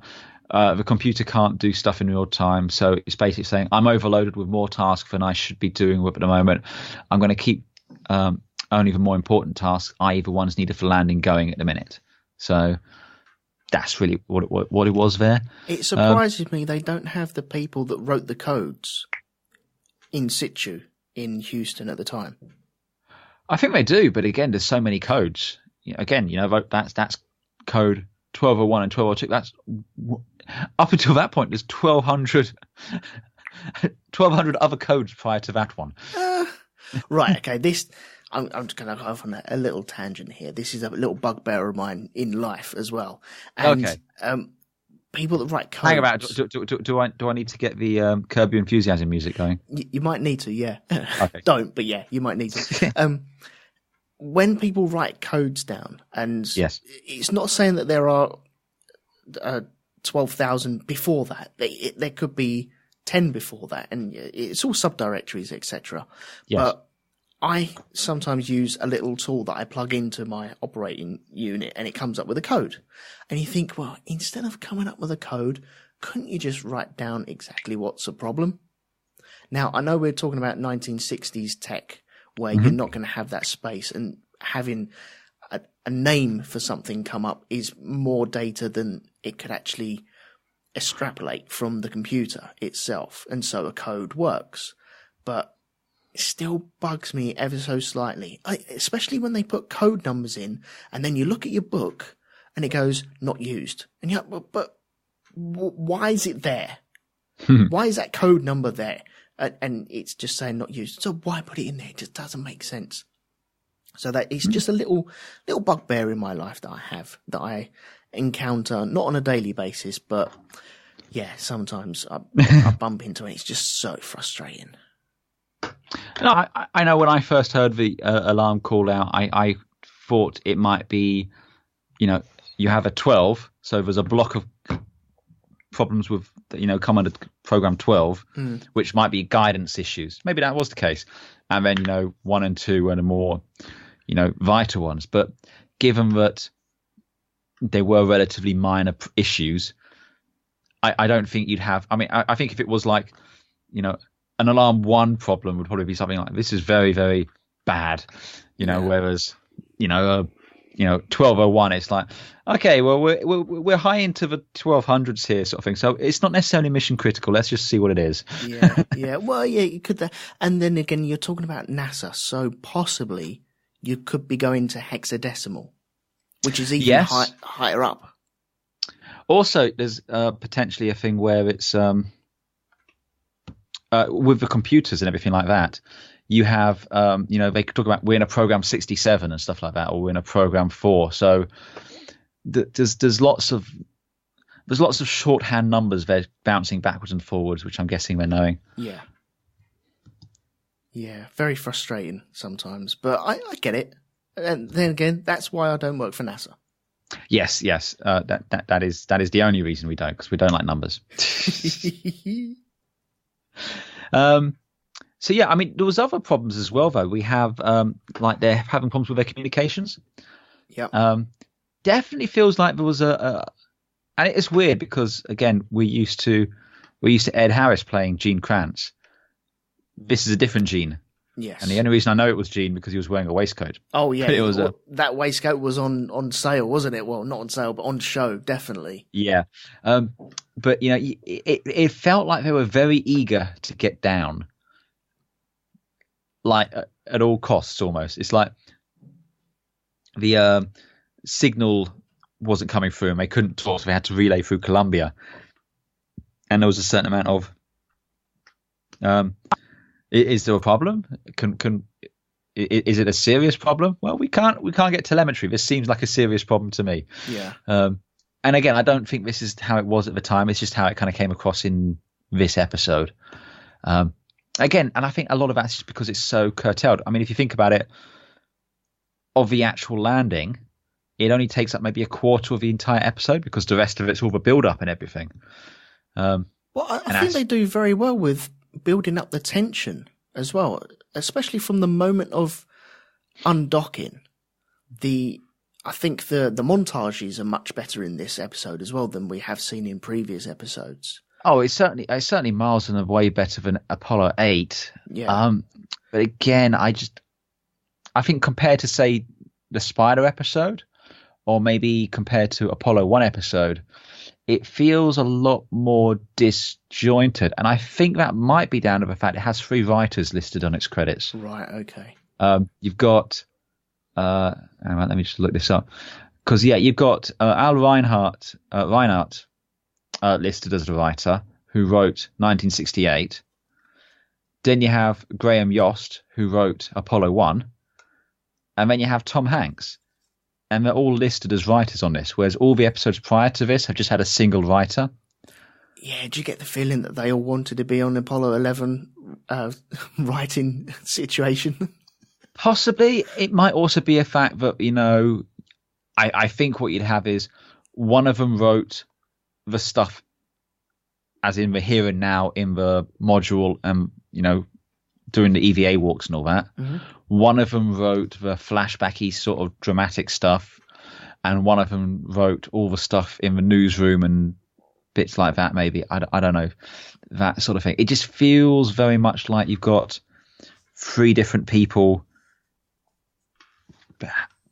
The computer can't do stuff in real time, so it's basically saying I'm overloaded with more tasks than I should be doing at the moment. I'm going to keep only the more important tasks, i.e. the ones needed for landing, going at the minute. So that's really what it was there. It surprises me they don't have the people that wrote the codes in situ in Houston at the time. I think they do, but again, there's so many codes. Again, that's code 1201 and 1202. That's up until that point. There's 1,200 other codes prior to that one. Right. Okay. I'm just going to go off on a little tangent here. This is a little bugbear of mine in life as well. And, okay. People that write codes. Hang about. Do I need to get the Curb Your Enthusiasm music going? You might need to, yeah. Okay. Don't, but yeah, you might need to. When people write codes down, and yes, it's not saying that there are 12,000 before that. There could be 10 before that, and it's all subdirectories, etc. Yes. But I sometimes use a little tool that I plug into my operating unit, and it comes up with a code. And you think, well, instead of coming up with a code, couldn't you just write down exactly what's the problem? Now, I know we're talking about 1960s tech, where you're not going to have that space, and having a name for something come up is more data than it could actually extrapolate from the computer itself, and so a code works. But it still bugs me ever so slightly, especially when they put code numbers in, and then you look at your book and it goes not used, and you're like, but why is it there? Why is that code number there? And it's just saying not used. So why put it in there? It just doesn't make sense. So that it's just a little bugbear in my life that I encounter, not on a daily basis, but yeah, sometimes I bump into it. It's just so frustrating. No, I know when I first heard the alarm call out, I thought it might be, you have a 12, so there's a block of problems with, come under program 12, which might be guidance issues. Maybe that was the case. And then, 1 and 2 and the more, vital ones. But given that they were relatively minor issues, I don't think you'd have, I think if it was like, an alarm 1 problem would probably be something like, this is very, very bad, whereas, 1201, it's like, okay, well, we're high into the 1200s here, sort of thing. So it's not necessarily mission critical. Let's just see what it is. Yeah. Well, yeah, you could. And then again, you're talking about NASA, so possibly you could be going to hexadecimal, which is even higher up. Also, there's potentially a thing where it's with the computers and everything like that. You have, they could talk about we're in a program 67 and stuff like that, or we're in a program 4. So there's lots of shorthand numbers they're bouncing backwards and forwards, which I'm guessing they're knowing. Yeah. Yeah, very frustrating sometimes, but I get it. And then again, that's why I don't work for NASA. Yes. That is the only reason we don't, because we don't like numbers. So yeah, I mean, there was other problems as well, though. We have like they're having problems with their communications. Yeah. Definitely feels like there was and it's weird because again, we're used to Ed Harris playing Gene Kranz. This is a different Gene. Yes. And the only reason I know it was Gene because he was wearing a waistcoat. Oh yeah, it was that waistcoat was on sale, wasn't it? Well, not on sale, but on show, definitely. Yeah. But you know, it felt like they were very eager to get down, like at all costs almost. It's like the signal wasn't coming through and they couldn't talk, so they had to relay through Columbia, and there was a certain amount of is there a problem? Is it a serious problem? Well, we can't get telemetry. This seems like a serious problem to me. Yeah. And again, I don't think this is how it was at the time. It's just how it kind of came across in this episode. Again, and I think a lot of that's just because it's so curtailed. I mean, if you think about it, of the actual landing, it only takes up maybe a quarter of the entire episode because the rest of it's all the build-up and everything. Well, I think they do very well with building up the tension as well, especially from the moment of undocking. I think the montages are much better in this episode as well than we have seen in previous episodes. Oh, it's certainly miles and way better than Apollo 8. Yeah. But again, I think compared to say the Spider episode, or maybe compared to Apollo 1 episode, it feels a lot more disjointed, and I think that might be down to the fact it has 3 writers listed on its credits. Right. Okay. You've got. Hang on, let me just look this up, because you've got Al Reinhardt listed as the writer who wrote 1968. Then you have Graham Yost who wrote Apollo 1, and then you have Tom Hanks. And they're all listed as writers on this, whereas all the episodes prior to this have just had a single writer. Yeah, do you get the feeling that they all wanted to be on Apollo 11 writing situation? Possibly. It might also be a fact that, you know, I think what you'd have is one of them wrote the stuff as in the here and now in the module and, you know, doing the EVA walks and all that. Mm-hmm. One of them wrote the flashbacky sort of dramatic stuff, and one of them wrote all the stuff in the newsroom and bits like that. Maybe I don't know, that sort of thing. It just feels very much like you've got 3 different people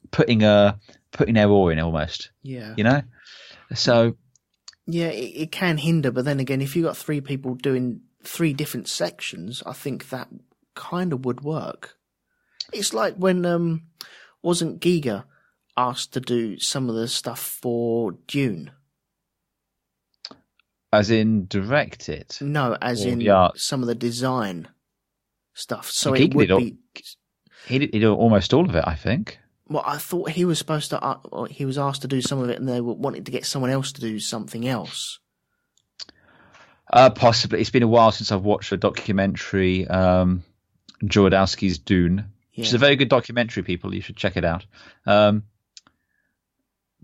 putting their oar in almost. Yeah, you know. So yeah, it can hinder. But then again, if you got 3 people doing 3 different sections, I think that kind of would work. It's like when wasn't Giger asked to do some of the stuff for Dune? As in direct it? No, as in some of the design stuff. So he did almost all of it, I think. Well, I thought he was supposed to. He was asked to do some of it, and they wanted to get someone else to do something else. Possibly. It's been a while since I've watched a documentary, Jodorowsky's Dune, which is a very good documentary, people. You should check it out.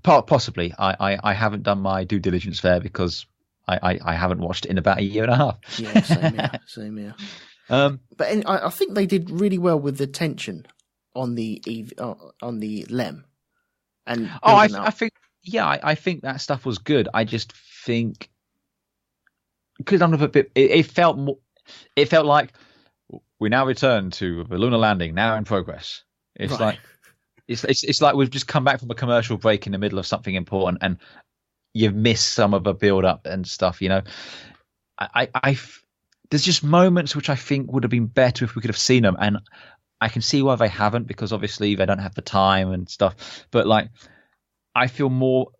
Possibly. I haven't done my due diligence there because I haven't watched it in about a year and a half. Yeah, same here. But I think they did really well with the tension on the LEM. And I think that stuff was good. I just think because I'm a bit. It felt like we now return to the lunar landing, now in progress. It's right. Like it's like we've just come back from a commercial break in the middle of something important, and you've missed some of the build up and stuff. You know, there's just moments which I think would have been better if we could have seen them, and I can see why they haven't, because obviously they don't have the time and stuff. But like, I feel more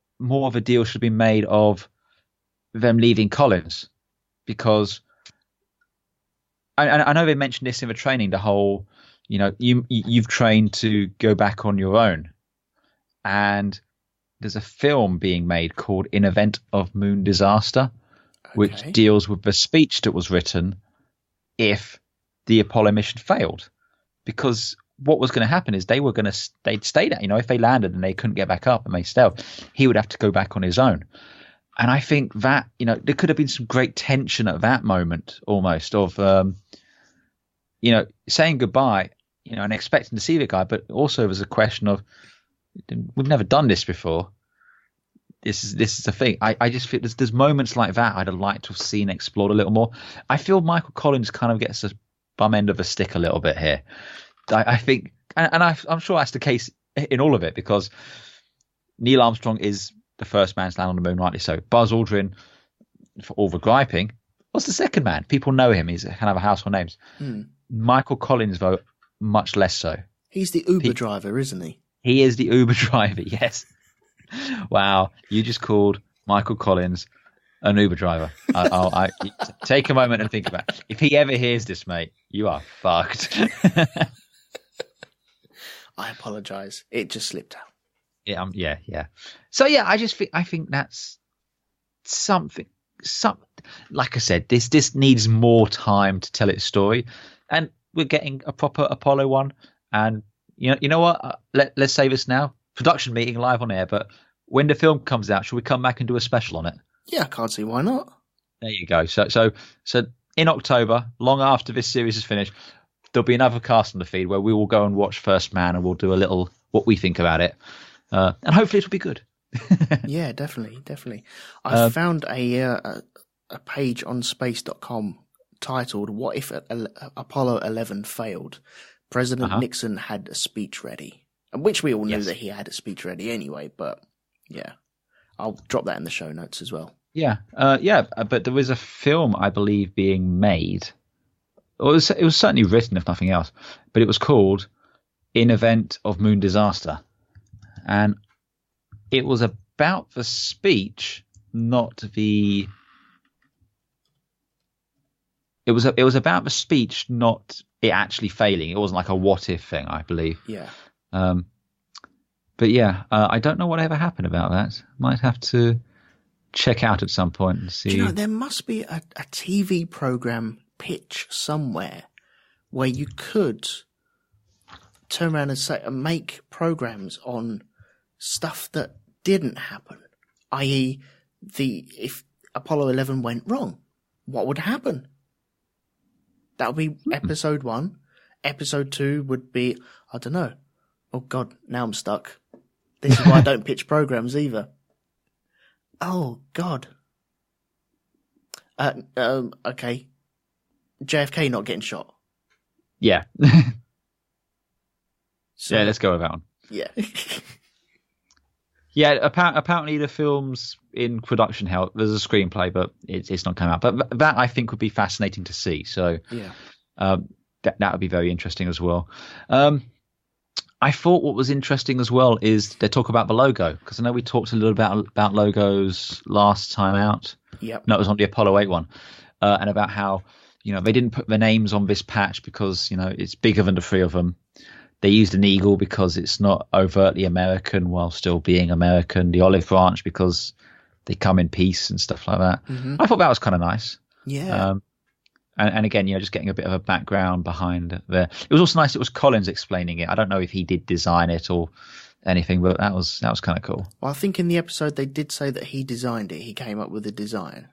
of a deal should be made of them leaving Collins, because I know they mentioned this in the training, the whole, you know, you've trained to go back on your own, and there's a film being made called In Event of Moon Disaster, which deals with the speech that was written if the Apollo mission failed. Because what was going to happen is they'd stay there. If they landed and they couldn't get back up and they stayed, he would have to go back on his own. And I think that, there could have been some great tension at that moment almost of, saying goodbye, and expecting to see the guy. But also there's a question of, we've never done this before. This is the thing. I just feel there's moments like that I'd have liked to have seen explored a little more. I feel Michael Collins kind of gets a bum end of a stick a little bit here. I think, and I'm sure that's the case in all of it, because Neil Armstrong is the first man to land on the moon, rightly so. Buzz Aldrin, for all the griping, was the second man. People know him. He's kind of a household names. Michael Collins, though, much less so. He's the Uber driver, isn't he? He is the Uber driver, yes. Wow, you just called Michael Collins an Uber driver. I take a moment and think about it. If he ever hears this, mate, you are fucked. I apologise. It just slipped out. Yeah. So yeah, I think that's something. Like I said, this needs more time to tell its story, and we're getting a proper Apollo one. And you know what? Let's say this now. Production meeting live on air. But when the film comes out, should we come back and do a special on it? Yeah, I can't see why not. There you go. So in October, long after this series is finished, there'll be another cast on the feed where we will go and watch First Man, and we'll do a little what we think about it. And hopefully it'll be good. Yeah, definitely. I found a page on space.com titled "What if Apollo 11 failed? President Nixon had a speech ready," which we all knew that he had a speech ready anyway. But yeah, I'll drop that in the show notes as well. Yeah. But there was a film, I believe, being made. It was certainly written, if nothing else. But it was called In Event of Moon Disaster. And it was about the speech, not the. It was about the speech, not it actually failing. It wasn't like a what if thing, I believe. Yeah. But yeah, I don't know whatever happened about that. Might have to check out at some point and see. Do there must be a TV program pitch somewhere where you could turn around and say make programs on stuff that didn't happen, i.e. if Apollo 11 went wrong, what would happen? That would be episode 1. Episode 2 would be, I don't know. Oh God, now I'm stuck. This is why I don't pitch programs either. Oh God. Okay. JFK not getting shot. Yeah. So, yeah, let's go with that one. Yeah. Yeah, apparently the film's in production hell. There's a screenplay, but it's not come out. But that I think would be fascinating to see. So yeah, that would be very interesting as well. I thought what was interesting as well is they talk about the logo, because I know we talked a little about logos last time out. Yep. No, it was on the Apollo 8 one, and about how they didn't put their names on this patch because it's bigger than the three of them. They used an eagle because it's not overtly American while still being American. The olive branch because they come in peace and stuff like that. Mm-hmm. I thought that was kind of nice. Yeah. And again, just getting a bit of a background behind there. It was also nice. It was Collins explaining it. I don't know if he did design it or anything, but that was kind of cool. Well, I think in the episode they did say that he designed it. He came up with the design.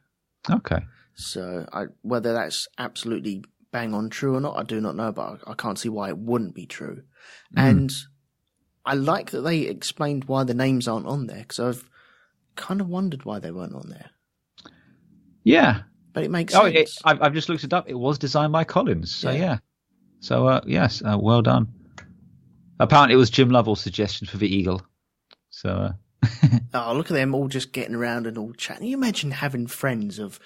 Okay. So whether that's absolutely bang on true or not, I do not know, but I can't see why it wouldn't be true. And I like that they explained why the names aren't on there, because I've kind of wondered why they weren't on there. Yeah. But it makes sense. I've just looked it up. It was designed by Collins. So yeah. So yes, well done. Apparently it was Jim Lovell's suggestion for the eagle. So. Oh, look at them all just getting around and all chatting. Can you imagine having friends of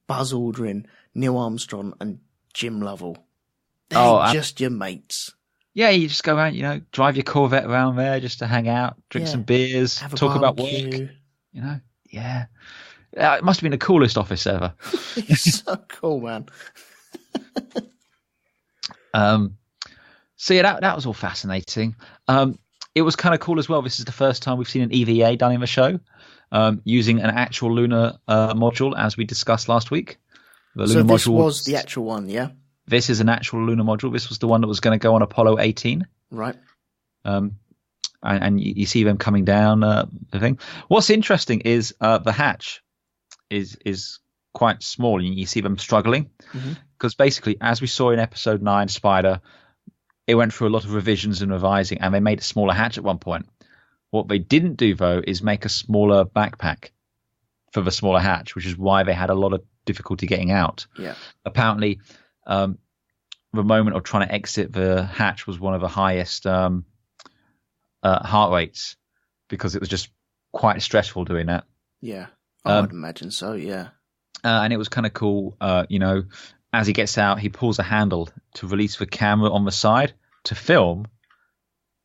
Buzz Aldrin, Neil Armstrong and Jim Lovell? They're just your mates. Yeah, you just go around, drive your Corvette around there just to hang out, drink some beers, talk about work. Yeah. It must have been the coolest office ever. It's so cool, man. So yeah, that was all fascinating. it was kind of cool as well. This is the first time we've seen an EVA done in the show, using an actual lunar module, as we discussed last week. The so lunar this module was the actual one, yeah? This is an actual lunar module. This was the one that was going to go on Apollo 18. Right. And you see them coming down the thing. What's interesting is the hatch is quite small. You see them struggling because basically, as we saw in episode 9, Spider, it went through a lot of revisions and revising, and they made a smaller hatch at one point. What they didn't do, though, is make a smaller backpack for the smaller hatch, which is why they had a lot of difficulty getting out. Yeah. Apparently, the moment of trying to exit the hatch was one of the highest heart rates, because it was just quite stressful doing that. Yeah, I would imagine so, yeah. And it was kind of cool, as he gets out, he pulls a handle to release the camera on the side to film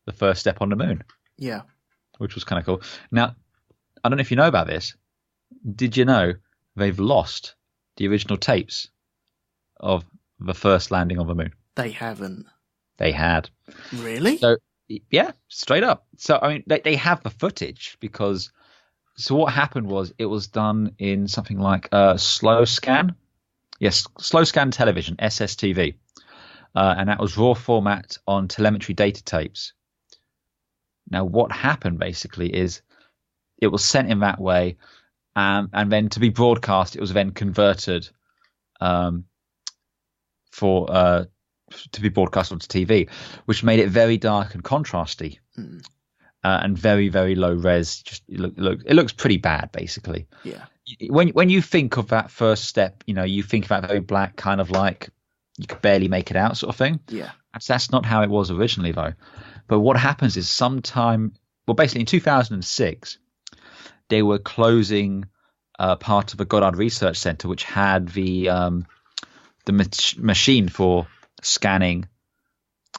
the first step on the moon. Yeah. Which was kind of cool. Now, I don't know if you know about this. Did you know they've lost the original tapes of the first landing on the moon? They haven't. They had. Really? So, yeah, straight up. So, I mean, they have the footage because... So what happened was it was done in something like slow scan. Yes, slow scan television, SSTV. And that was raw format on telemetry data tapes. Now, what happened basically is it was sent in that way, and then to be broadcast, it was then converted to be broadcast onto TV, which made it very dark and contrasty. And very, very low res. Just it looks pretty bad, basically. Yeah. When you think of that first step, you think about very black, kind of like you could barely make it out, sort of thing. Yeah. That's not how it was originally, though. But what happens is basically in 2006, they were closing part of the Goddard Research Center, which had the machine for scanning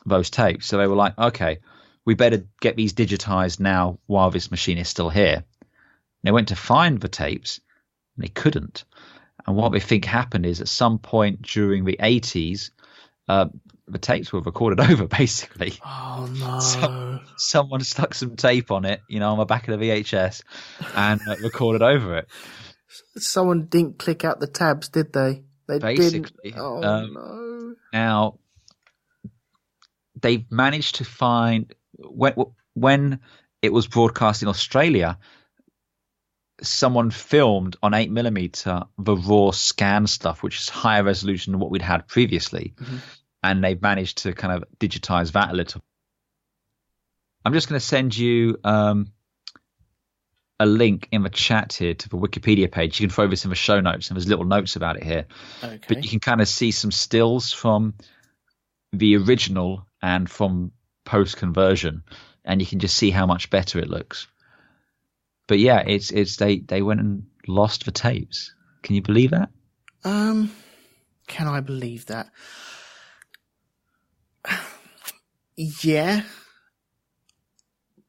those tapes. So they were like, okay, we better get these digitized now while this machine is still here. And they went to find the tapes, and they couldn't. And what they think happened is at some point during the 80s, the tapes were recorded over, basically. Oh, no. Someone stuck some tape on it, on the back of the VHS, and recorded over it. Someone didn't click out the tabs, did they? They basically didn't. Oh, no. Now, they've managed to find... When it was broadcast in Australia, someone filmed on 8mm the raw scan stuff, which is higher resolution than what we'd had previously. And they've managed to kind of digitize that a little. I'm just going to send you a link in the chat here to the Wikipedia page. You can throw this in the show notes, and there's little notes about it here. Okay. But you can kind of see some stills from the original and from post-conversion, and you can just see how much better it looks. But yeah, they went and lost the tapes. Can you believe that? Can I believe that? Yeah,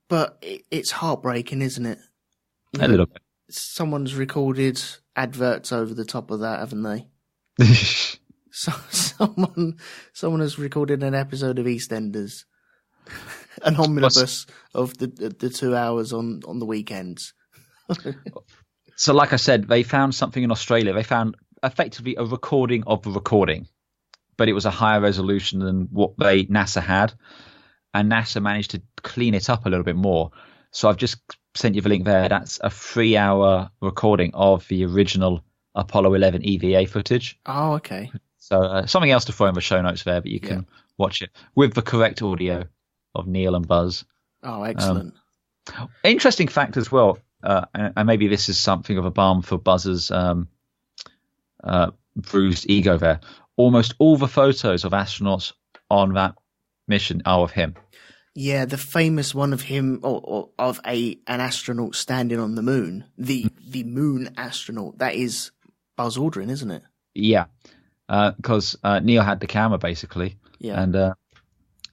but it's heartbreaking, isn't it? A little bit. Someone's recorded adverts over the top of that, haven't they? Someone has recorded an episode of EastEnders. An omnibus of the 2 hours on the weekends. So like I said, they found something in Australia. They found effectively a recording of the recording, but it was a higher resolution than what NASA had, and NASA managed to clean it up a little bit more. So I've just sent you the link there. That's a 3-hour recording of the original Apollo 11 EVA footage. Oh, okay. So something else to throw in the show notes there, but you can watch it with the correct audio of Neil and Buzz. Oh, excellent. Interesting fact as well, and maybe this is something of a balm for Buzz's bruised ego there. Almost all the photos of astronauts on that mission are of him. Yeah, the famous one of him, or of an astronaut standing on the moon, the moon astronaut, that is Buzz Aldrin, isn't it? Yeah, because Neil had the camera, basically. Yeah. And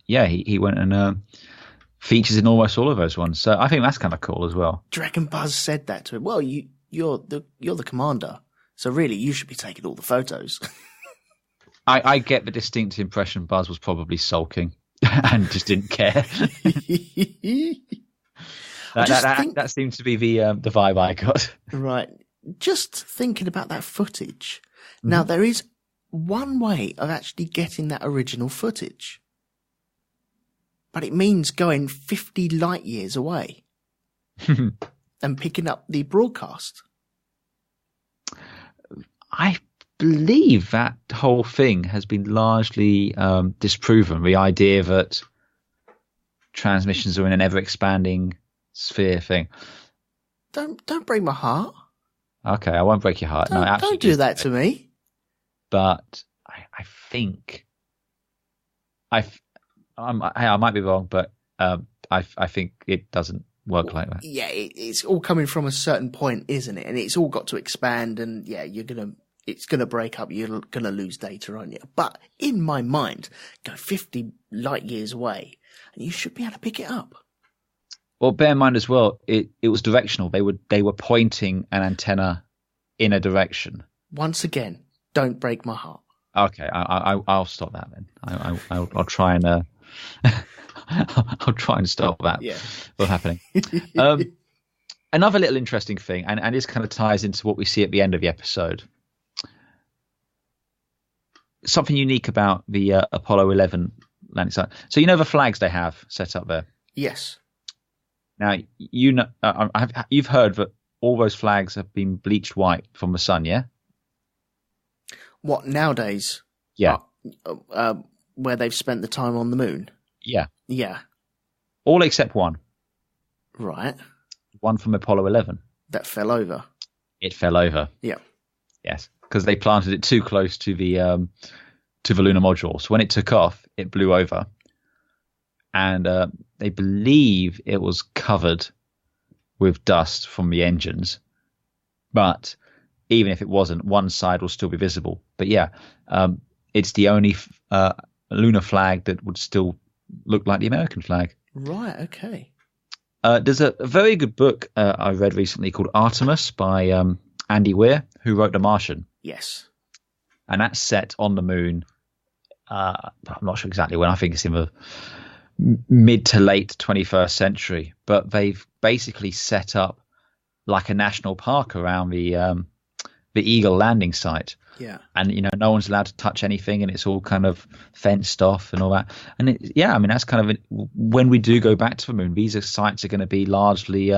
he went and features in almost all of those ones. So I think that's kind of cool as well. Do you reckon Buzz said that to him? Well, you're the commander, so really you should be taking all the photos. I get the distinct impression Buzz was probably sulking. and just didn't care. That seems to be the vibe I got. Right. Just thinking about that footage. Now, there is one way of actually getting that original footage. But it means going 50 light years away and picking up the broadcast. I believe that whole thing has been largely disproven. The idea that transmissions are in an ever-expanding sphere thing. Don't break my heart. Okay, I won't break your heart. Don't do that to me. But I think I might be wrong, but I think it doesn't work like that. Yeah, it's all coming from a certain point, isn't it? And it's all got to expand, and yeah, it's gonna break up. You're gonna lose data, aren't you? But in my mind, go 50 light years away, and you should be able to pick it up. Well, bear in mind as well, it was directional. They were pointing an antenna in a direction. Once again, don't break my heart. Okay, I'll stop that then. I'll try and I'll try and stop that. Yeah. From happening. Another little interesting thing, and this kind of ties into what we see at the end of the episode. Something unique about the Apollo 11 landing site. So you know the flags they have set up there. Yes. Now you've heard that all those flags have been bleached white from the sun, yeah? What, nowadays? Yeah. Where they've spent the time on the moon? Yeah. Yeah. All except one. Right. One from Apollo 11. That fell over. It fell over. Yeah. Yes, because they planted it too close to the Lunar Module. So when it took off, it blew over. And they believe it was covered with dust from the engines. But even if it wasn't, one side will still be visible. But yeah, it's the only lunar flag that would still look like the American flag. Right, okay. There's a very good book I read recently called Artemis by Andy Weir, who wrote The Martian. Yes. And that's set on the moon. I'm not sure exactly when. I think it's in the mid to late 21st century. But they've basically set up like a national park around the Eagle landing site. Yeah. And, no one's allowed to touch anything, and it's all kind of fenced off and all that. And that's kind of when we do go back to the moon, these sites are going to be largely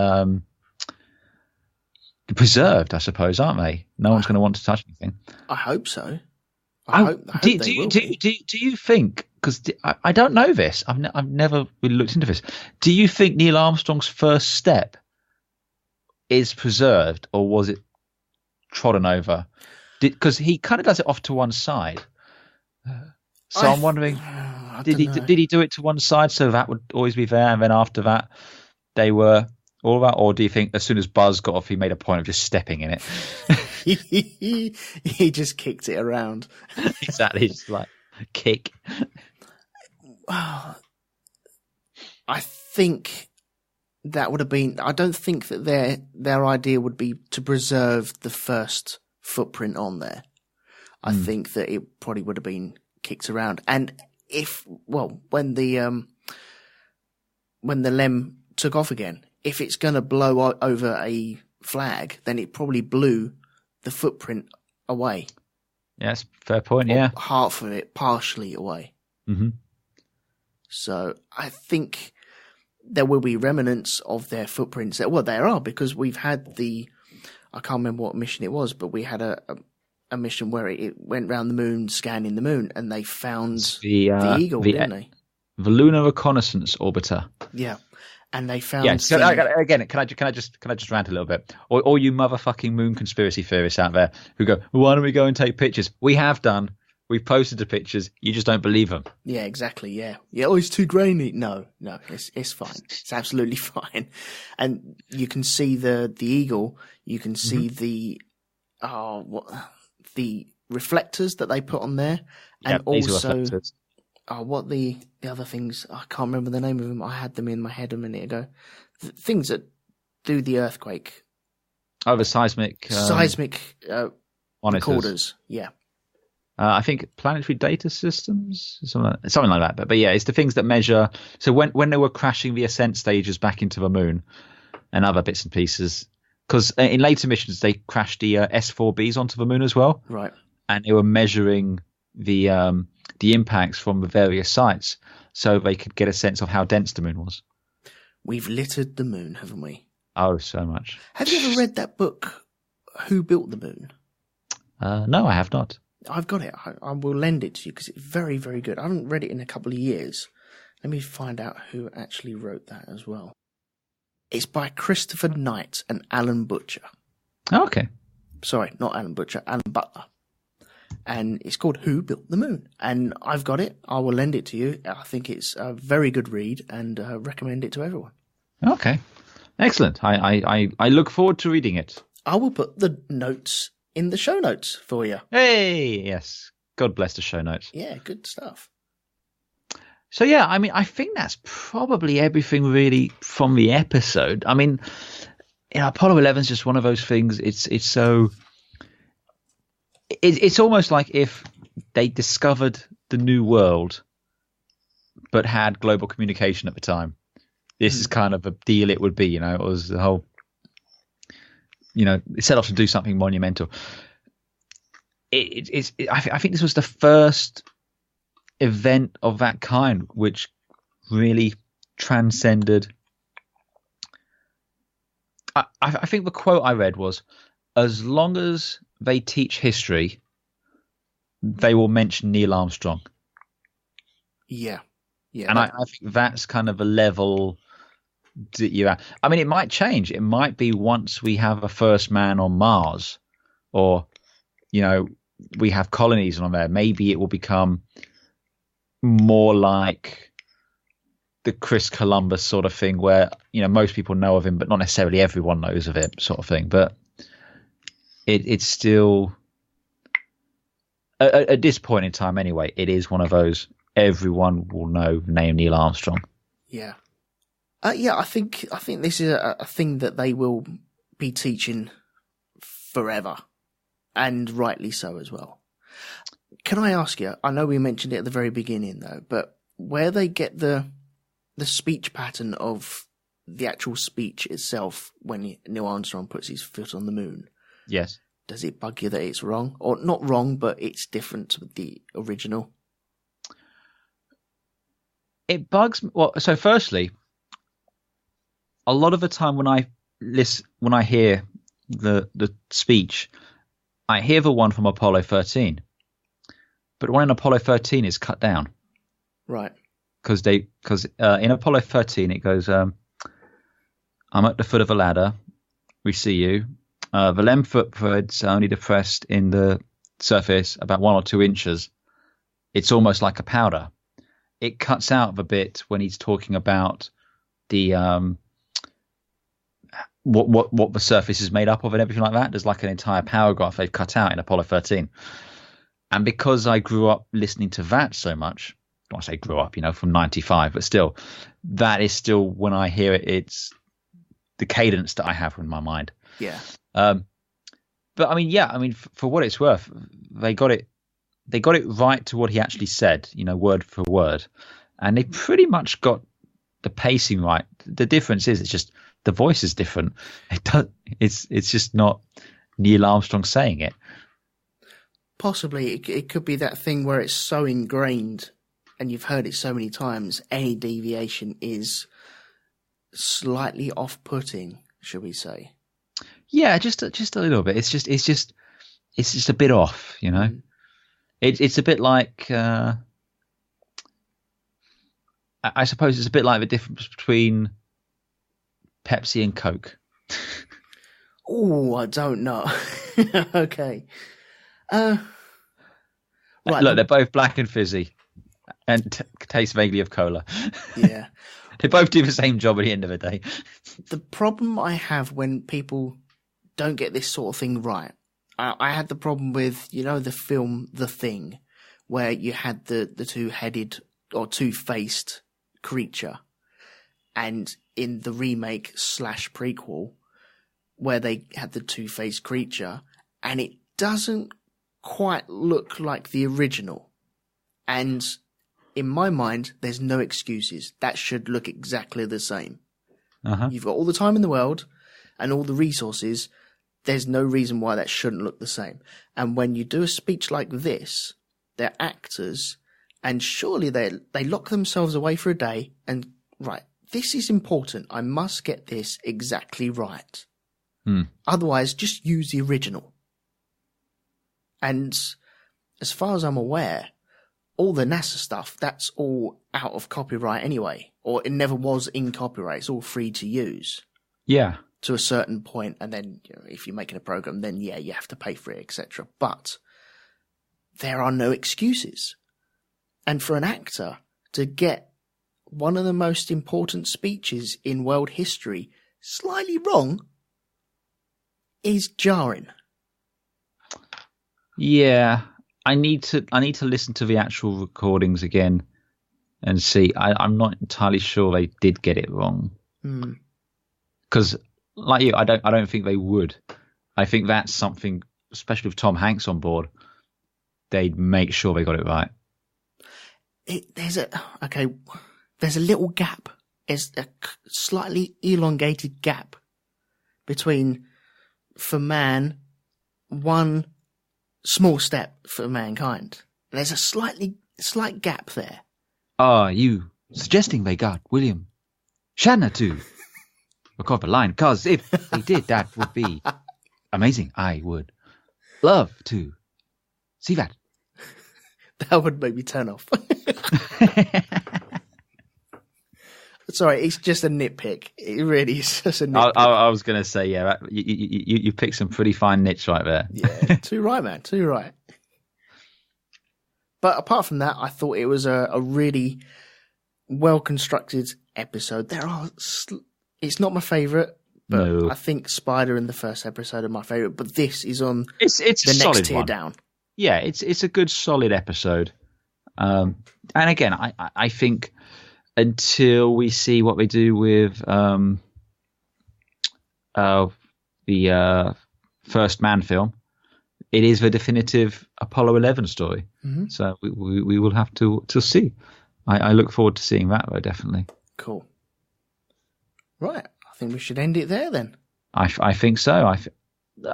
preserved, I suppose, aren't they? No one's going to want to touch anything. I hope so. Do you think, because I don't know this, I've never really looked into this. Do you think Neil Armstrong's first step is preserved, or was it trodden over? Because he kind of does it off to one side. So I'm wondering, did he do it to one side so that would always be there, and then after that they were all that, or do you think as soon as Buzz got off, he made a point of just stepping in it? He just kicked it around. Exactly, just like kick. I think that would have been. I don't think that their idea would be to preserve the first footprint on there. I think that it probably would have been kicked around. And when the LEM took off again, if it's going to blow over a flag, then it probably blew the footprint away. Yes, fair point. Or yeah, half of it partially away. Mm-hmm. So I think there will be remnants of their footprints. Well, there are, because we've had I can't remember what mission it was, but we had a mission where it went around the moon, scanning the moon, and they found the Eagle, didn't they? The Lunar Reconnaissance Orbiter. Yeah, and they found. Yeah. So, again, can I just rant a little bit? Or all you motherfucking moon conspiracy theorists out there who go, well, why don't we go and take pictures? We have done. We've posted the pictures. You just don't believe them. Yeah, exactly. Yeah. Oh, it's too grainy. No, it's fine. It's absolutely fine. And you can see the Eagle. You can see the reflectors that they put on there, and also what the other things. I can't remember the name of them. I had them in my head a minute ago. Things that do the earthquake. Oh, the seismic recorders. Yeah. I think planetary data systems, something like that. But yeah, it's the things that measure. So when they were crashing the ascent stages back into the moon and other bits and pieces, because in later missions they crashed the S4Bs onto the moon as well, right? And they were measuring the impacts from the various sites, so they could get a sense of how dense the moon was. We've littered the moon, haven't we? Oh, so much. Have you ever read that book, Who Built the Moon? No, I have not. I've got it. I will lend it to you because it's very, very good. I haven't read it in a couple of years. Let me find out who actually wrote that as well. It's by Christopher Knight and Alan Butcher. Oh, okay. Sorry, not Alan Butcher, Alan Butler. And it's called Who Built the Moon? And I've got it. I will lend it to you. I think it's a very good read and recommend it to everyone. Okay. Excellent. I look forward to reading it. I will put the notes in the show notes for you. Hey, yes. God bless the show notes. Yeah, good stuff. So yeah, I mean, I think that's probably everything really from the episode. I mean, Apollo 11 is just one of those things. It's so. It's almost like if they discovered the new world, but had global communication at the time. This is kind of a deal it would be, It was the whole, it set off to do something monumental. I think this was the first event of that kind which really transcended. I think the quote I read was, as long as they teach history, they will mention Neil Armstrong. Yeah. And I think that's kind of a level that you're at. I mean, it might change. It might be once we have a first man on Mars, or, we have colonies on there. Maybe it will become more like the Chris Columbus sort of thing where, most people know of him, but not necessarily everyone knows of him sort of thing. But it's still, at this point in time anyway, it is one of those, everyone will know the name Neil Armstrong. Yeah. I think this is a thing that they will be teaching forever, and rightly so as well. Can I ask you, I know we mentioned it at the very beginning though, but where they get the speech pattern of the actual speech itself when Neil Armstrong puts his foot on the moon. Yes. Does it bug you that it's wrong? Or not wrong, but it's different to the original? It bugs me. Well, so firstly, a lot of the time when I hear the speech, I hear the one from Apollo 13. But one in Apollo 13 is cut down. Right. Because in Apollo 13 it goes, I'm at the foot of a ladder. We see you. The LEM footprints are only depressed in the surface about 1 or 2 inches. It's almost like a powder. It cuts out the bit when he's talking about the what the surface is made up of and everything like that. There's like an entire paragraph they've cut out in Apollo 13. And because I grew up listening to that so much, I say grew up, from 95, but still, that is still, when I hear it, it's the cadence that I have in my mind. Yeah. But I mean, for what it's worth, they got it right to what he actually said, word for word. And they pretty much got the pacing right. The difference is, it's just the voice is different. It's just not Neil Armstrong saying it. Possibly it could be that thing where it's so ingrained and you've heard it so many times, any deviation is slightly off-putting, should we say? Yeah, just a little bit. It's just a bit off, It's a bit like I suppose it's a bit like the difference between Pepsi and Coke. Oh, I don't know. Okay. Right. Look, they're both black and fizzy and taste vaguely of cola. Yeah. They both do the same job at the end of the day. The problem I have when people don't get this sort of thing right, I had the problem with, the film The Thing, where you had the two-headed or two-faced creature, and in the remake / prequel, where they had the two-faced creature, and it doesn't quite look like the original. And in my mind, there's no excuses. That should look exactly the same. You've got all the time in the world and all the resources. There's no reason why that shouldn't look the same. And when you do a speech like this, they're actors, and surely they lock themselves away for a day and, right, this is important. I must get this exactly right. Otherwise, just use the original. And as far as I'm aware, all the NASA stuff, that's all out of copyright anyway. Or it never was in copyright. It's all free to use. Yeah. To a certain point, and then if you're making a program, then yeah, you have to pay for it, etc. But there are no excuses. And for an actor to get one of the most important speeches in world history slightly wrong is jarring. Yeah, I need to listen to the actual recordings again and see. I'm not entirely sure they did get it wrong. Because, like you, I don't think they would. I think that's something, especially with Tom Hanks on board, they'd make sure they got it right. There's a little gap. There's a slightly elongated gap between, for man, one small step for mankind. There's a slight gap there. Are you suggesting they got William Shatner to record the line? Because if they did, that would be amazing. I would love to see that. That would make me turn off. Sorry, it's just a nitpick. It really is just a nitpick. I was going to say, yeah, you picked some pretty fine nits right there. Yeah, too right, man. Too right. But apart from that, I thought it was a really well-constructed episode. It's not my favourite, but no. I think Spider in the first episode are my favourite. But this is on it's the solid next tier one. down. Yeah, it's a good, solid episode. And again, I think until we see what they do with the First Man film, it is the definitive Apollo 11 story. Mm-hmm. So we will have to see. I look forward to seeing that, though, definitely. Cool. Right. I think we should end it there, then. I think so.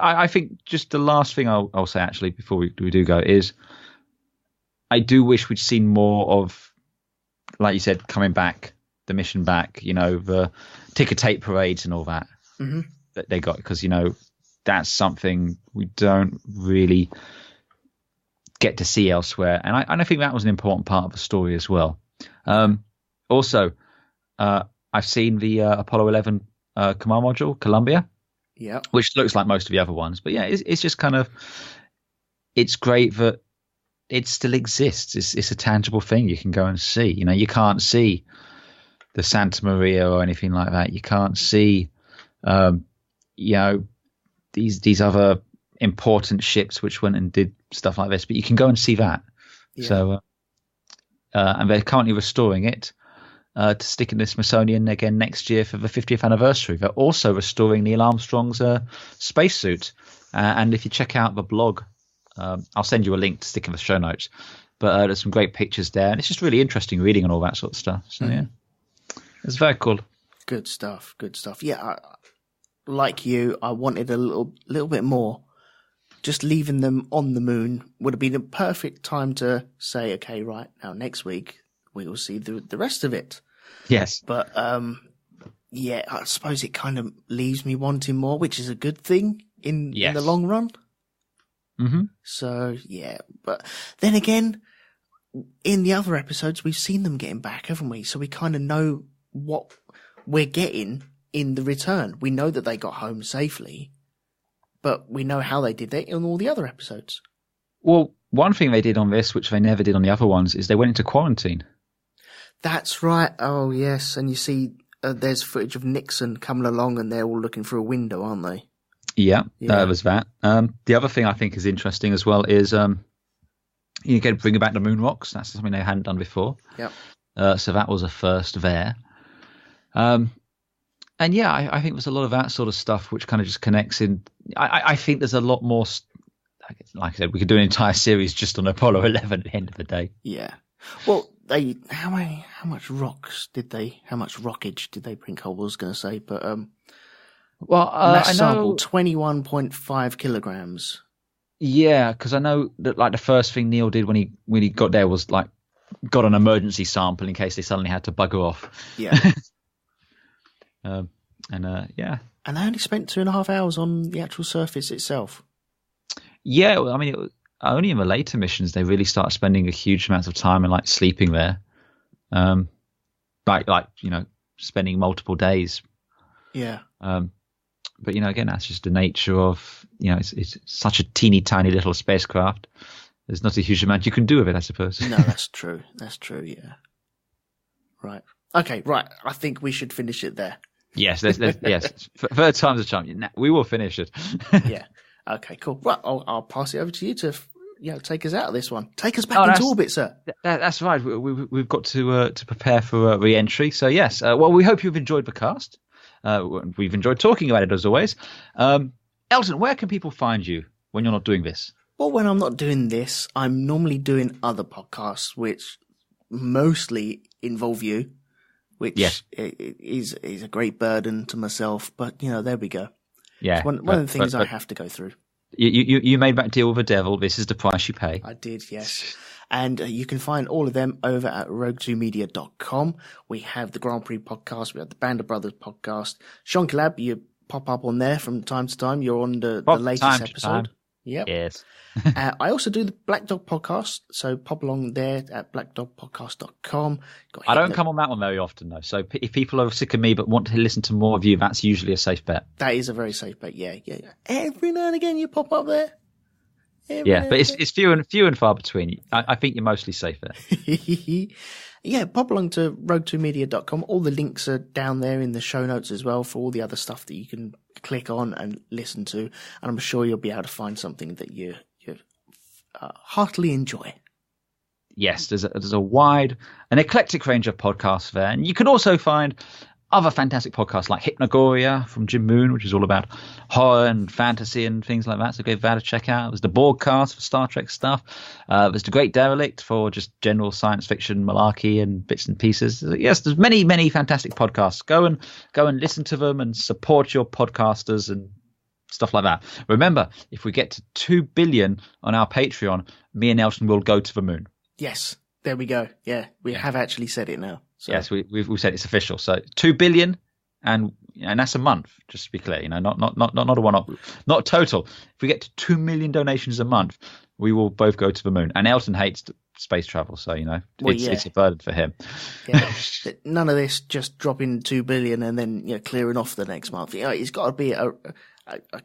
I think just the last thing I'll say, actually, before we do go, is I do wish we'd seen more of, like you said, coming back, the mission back, the ticker tape parades and all that that they got, because, that's something we don't really get to see elsewhere. And I think that was an important part of the story as well. Also, I've seen the Apollo 11 command module, Columbia. Yeah, which looks like most of the other ones, but yeah, it's just kind of, it's great that it still exists. It's a tangible thing you can go and see. You can't see the Santa Maria or anything like that. You can't see, these other important ships which went and did stuff like this, but you can go and see that. Yeah. So, and they're currently restoring it. To stick in the Smithsonian again next year for the 50th anniversary. They're also restoring Neil Armstrong's spacesuit. And if you check out the blog, I'll send you a link to stick in the show notes. But there's some great pictures there. And it's just really interesting reading and all that sort of stuff. So, yeah, it's very cool. Good stuff. Good stuff. Yeah, like you, I wanted a little bit more. Just leaving them on the moon would have been a perfect time to say, okay, right, now next week we will see the rest of it. Yes. But, yeah, I suppose it kind of leaves me wanting more, which is a good thing in the long run. Mm-hmm. So, yeah. But then again, in the other episodes, we've seen them getting back, haven't we? So we kind of know what we're getting in the return. We know that they got home safely, but we know how they did that in all the other episodes. Well, one thing they did on this, which they never did on the other ones, is they went into quarantine. That's right. Oh, yes. And you see, there's footage of Nixon coming along and they're all looking through a window, aren't they? Yeah, that was that. The other thing I think is interesting as well is you can bring back the moon rocks. That's something they hadn't done before. Yeah. So that was a first there. And yeah, I think there's a lot of that sort of stuff which kind of just connects in. I think there's a lot more like I said, we could do an entire series just on Apollo 11 at the end of the day. Yeah. Well, how much rockage did they bring? I was going to say, but mass sample 21.5 kilograms. Yeah, because I know that like the first thing Neil did when he got there was like got an emergency sample in case they suddenly had to bugger off. Yeah. Yeah. And they only spent 2.5 hours on the actual surface itself. Yeah, well, I mean, only in the later missions they really start spending a huge amount of time and like sleeping there, like spending multiple days. Yeah. But again, that's just the nature of it's such a teeny tiny little spacecraft. There's not a huge amount you can do with it, I suppose. No, that's true. That's true. Yeah. Right. Okay. Right. I think we should finish it there. Yes. Yes. Third time's a charm. We will finish it. Yeah. Okay. Cool. Right. I'll pass it over to you to take us out of this one. Take us back into orbit, sir. That's right. We've got to prepare for re-entry. So yes. Well, we hope you've enjoyed the cast. We've enjoyed talking about it as always. Elton, where can people find you when you're not doing this? Well, when I'm not doing this, I'm normally doing other podcasts, which mostly involve you, which is a great burden to myself. But there we go. Yeah, it's one of the things I have to go through. You made that deal with the devil. This is the price you pay. I did, yes. And you can find all of them over at rogue2media.com. We have the Grand Prix podcast. We have the Band of Brothers podcast. Shonky Lab, you pop up on there from time to time. You're on the latest episode. Yep. Yes. I also do the Black Dog podcast, so pop along there at blackdogpodcast.com. I don't come on that one very often, though. So if people are sick of me but want to listen to more of you, that's usually a safe bet. That is a very safe bet, yeah. Every now and again you pop up there. But it's few and far between. I think you're mostly safe there. Yeah, pop along to rogue2media.com. All the links are down there in the show notes as well for all the other stuff that you can click on and listen to. And I'm sure you'll be able to find something that you heartily enjoy. Yes, there's a wide, an eclectic range of podcasts there. And you can also find other fantastic podcasts like Hypnogoria from Jim Moon, which is all about horror and fantasy and things like that. So give that a check out. There's the Borgcast for Star Trek stuff. There's the Great Derelict for just general science fiction, malarkey and bits and pieces. Yes, there's many, many fantastic podcasts. Go and listen to them and support your podcasters and stuff like that. Remember, if we get to 2 billion on our Patreon, me and Elton will go to the moon. Yes, there we go. Yeah, we have actually said it now. So. Yes, we've said it's official. So 2 billion, and that's a month. Just to be clear, not a one-off, not total. If we get to 2 million donations a month, we will both go to the moon. And Elton hates space travel, so it's a burden for him. Yeah. None of this just dropping 2 billion and then clearing off the next month. It's got to be a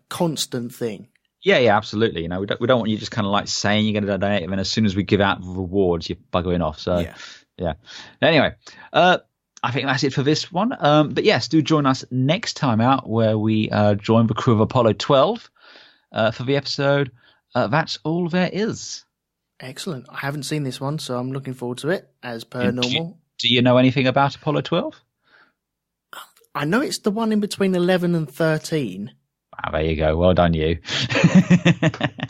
constant thing. Yeah, absolutely. We don't want you just kind of like saying you're going to donate, and then as soon as we give out rewards, you're buggering off. So. Yeah. Anyway, I think that's it for this one. But yes, do join us next time out where we join the crew of Apollo 12 for the episode That's All There Is. Excellent. I haven't seen this one, so I'm looking forward to it as per normal. Do you know anything about Apollo 12? I know it's the one in between 11 and 13. Wow, there you go. Well done, you.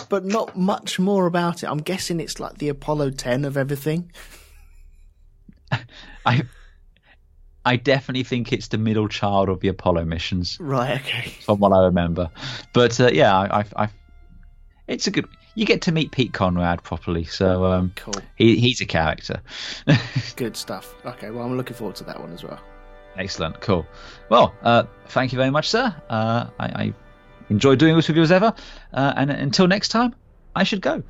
But not much more about it. I'm guessing it's like the Apollo 10 of everything. I definitely think it's the middle child of the Apollo missions. Right, okay. From what I remember. But it's a good... You get to meet Pete Conrad properly, so cool. He's a character. Good stuff. Okay, well, I'm looking forward to that one as well. Excellent, cool. Well, thank you very much, sir. I enjoyed doing this with you as ever. And until next time, I should go.